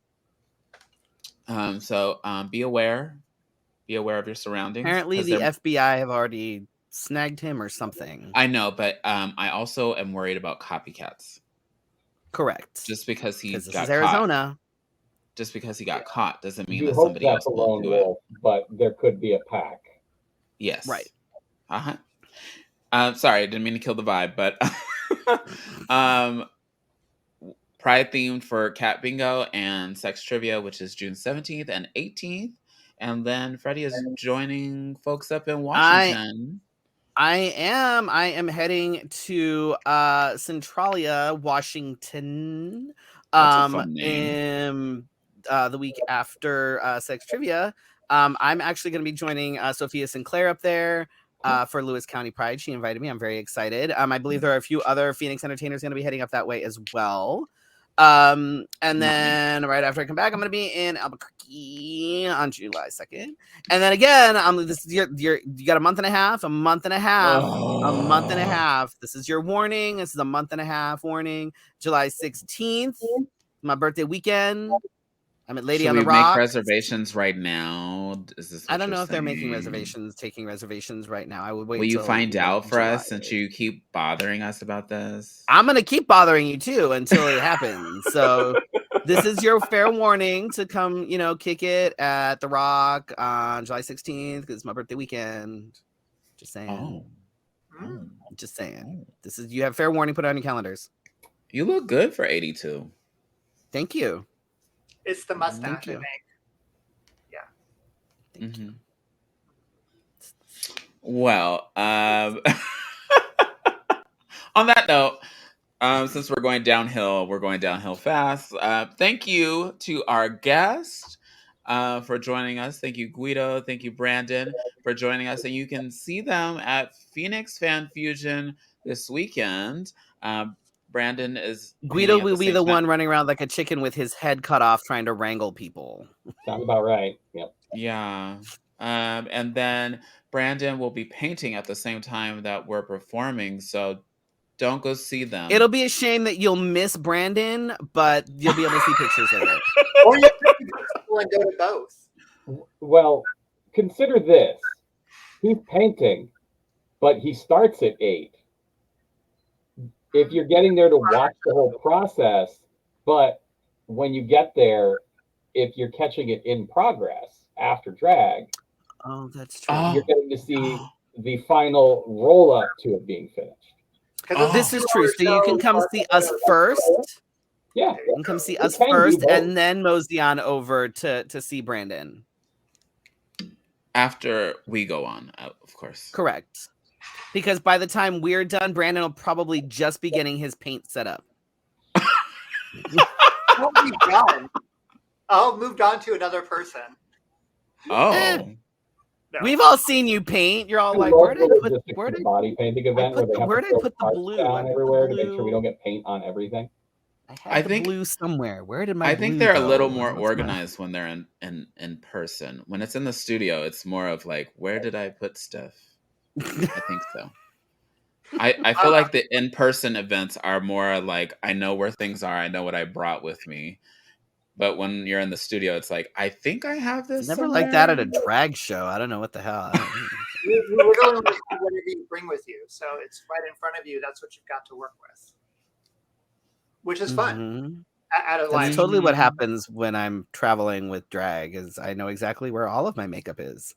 So be aware. Be aware of your surroundings. Apparently, 'cause the they're- FBI have already snagged him or something. I know, but I also am worried about copycats. Correct. Just because he Because this got is caught. Arizona. Just because he got caught doesn't mean You that hope somebody that's else a won't lone do it. wolf, but there could be a pack. Yes. Right. Sorry, I didn't mean to kill the vibe, but Pride themed for Cat Bingo and Sex Trivia, which is June 17th and 18th. And then Freddie is joining folks up in Washington. I am heading to Centralia, Washington. That's a fun name. In the week after Sex Trivia. I'm actually going to be joining Sophia Sinclair up there for Lewis County Pride. She invited me. I'm very excited. I believe there are a few other Phoenix entertainers going to be heading up that way as well. And then right after I come back, I'm going to be in Albuquerque on July 2nd. And then again, this is you got a month and a half. This is your warning. This is a month and a half warning. July 16th, my birthday weekend. I'm at Lady Should on the we Rocks. make reservations right now? Is this what I don't know you're if they're making saying? taking reservations right now. I would wait. Will you till, find out for July. us since you keep bothering us about this? I'm gonna keep bothering you too until it happens. So this is your fair warning to come, kick it at the Rock on July 16th because it's my birthday weekend. Just saying. Just saying. This is you have fair warning. Put it on your calendars. You look good for 82. Thank you. It's the mustache, Thank you. I think. Yeah. Thank you. Well, on that note, since we're going downhill fast. Thank you to our guest for joining us. Thank you, Guido. Thank you, Brandon, for joining us. And you can see them at Phoenix Fan Fusion this weekend. Brandon is Guido will be the one running around like a chicken with his head cut off trying to wrangle people. Sounds about right. Yep. Yeah. And then Brandon will be painting at the same time that we're performing. So don't go see them. It'll be a shame that you'll miss Brandon, but you'll be able to see pictures of it. Or you can go and go to both. Well, consider this. He's painting, but he starts at 8. If you're getting there to watch the whole process, but when you get there, if you're catching it in progress after drag, that's true. You're getting to see the final roll up to it being finished. This is true. So you can come see us first. Yeah. You can come see us first and then mosey on over to see Brandon. After we go on, of course. Correct. Because by the time we're done, Brandon will probably just be getting his paint set up. Won't be done. I'll moved on to another person. Oh. No. We've all seen you paint. You're all like, where did I put the body painting event where did I put the blue down everywhere to make sure we don't get paint on everything? I think blue somewhere. Where did my I think blue they're go? a little more organized when they're in person. When it's in the studio, it's more of like, where did I put stuff? I think so. I feel like the in-person events are more like, I know where things are. I know what I brought with me. But when you're in the studio, it's like, I think I have this. It's never somewhere. like that at a drag show. I don't know what the hell. You literally do whatever you bring with you. So it's right in front of you. That's what you've got to work with. Which is fun. Mm-hmm. That's totally what happens when I'm traveling with drag is I know exactly where all of my makeup is.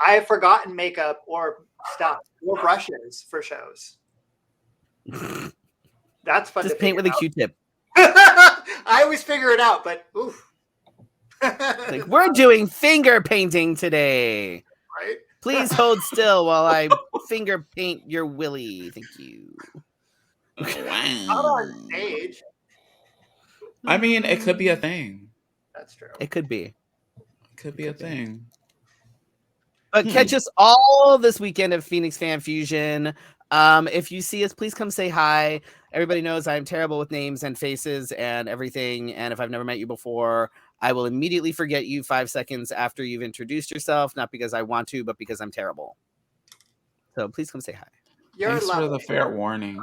I have forgotten makeup or stuff or brushes for shows. That's fun. Just paint with a Q-tip. I always figure it out, but oof. Like, we're doing finger painting today. Right? Please hold still while I finger paint your willy. Thank you. Not on stage. I mean, it could be a thing. That's true. It could be. It could be a thing. But catch us all this weekend at Phoenix Fan Fusion. If you see us, please come say hi. Everybody knows I'm terrible with names and faces and everything. And if I've never met you before, I will immediately forget you 5 seconds after you've introduced yourself, not because I want to, but because I'm terrible. So please come say hi. Thanks for the fair warning.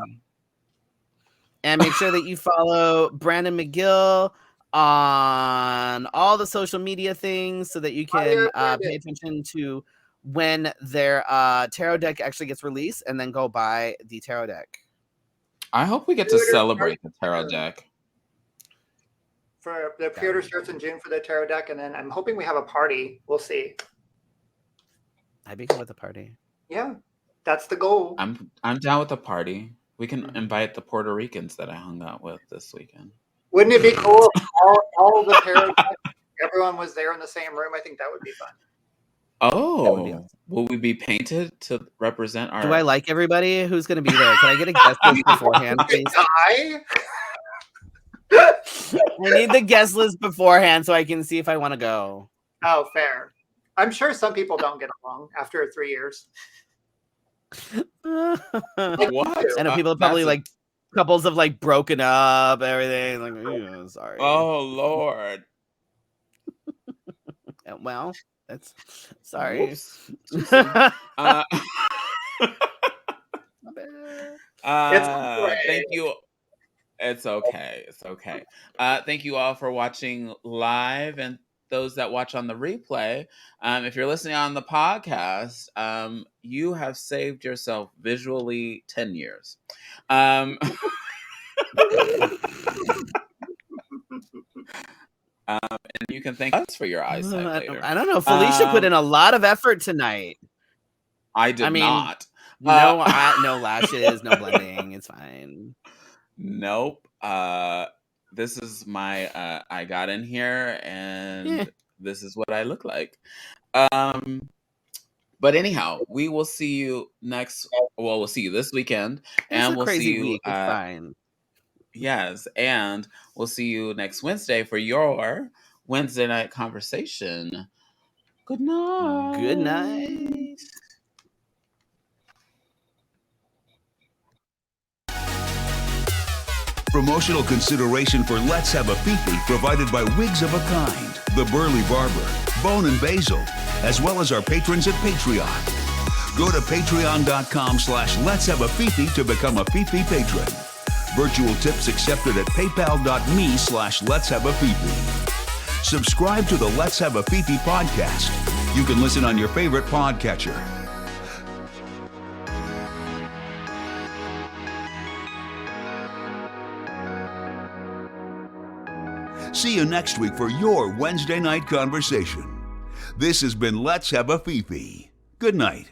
And make sure that you follow Brandon McGill on all the social media things so that you can pay attention to when their tarot deck actually gets released, and then go buy the tarot deck. I hope we get to celebrate the tarot deck. For the pre-order starts in June for the tarot deck, and then I'm hoping we have a party. We'll see. I'd be good with a party. Yeah, that's the goal. I'm down with a party. We can invite the Puerto Ricans that I hung out with this weekend. Wouldn't it be cool if all the tarot decks, everyone was there in the same room? I think that would be fun. Oh, would be awesome. Will we be painted to represent our... Do I like everybody who's going to be there? Can I get a guest list beforehand, please? I need the guest list beforehand so I can see if I want to go. Oh, fair. I'm sure some people don't get along after 3 years. What? I know people are probably like couples have like broken up, everything. Like, oh, sorry. Oh Lord. Well, that's sorry. Thank you. It's okay. It's okay. Thank you all for watching live, and those that watch on the replay. If you're listening on the podcast, you have saved yourself visually 10 years. And you can thank us for your eyesight later. I don't know. Felicia put in a lot of effort tonight. I did not. No lashes, no blending. It's fine. Nope. This is my I got in here and this is what I look like. But anyhow, we will see you we'll see you this weekend, and we'll see you week. It's fine. Yes, and we'll see you next Wednesday for your Wednesday night conversation. Good night. Good night. Promotional consideration for Let's Have a Fefe provided by Wigs of a Kind, The Burly Barber, Bone and Basil, as well as our patrons at Patreon. Go to patreon.com/Let's Have a Fefe to become a Fefe patron. Virtual tips accepted at paypal.me/Let's Have a Fefe. Subscribe to the Let's Have a Fefe podcast. You can listen on your favorite podcatcher. See you next week for your Wednesday night conversation. This has been Let's Have a Fefe. Good night.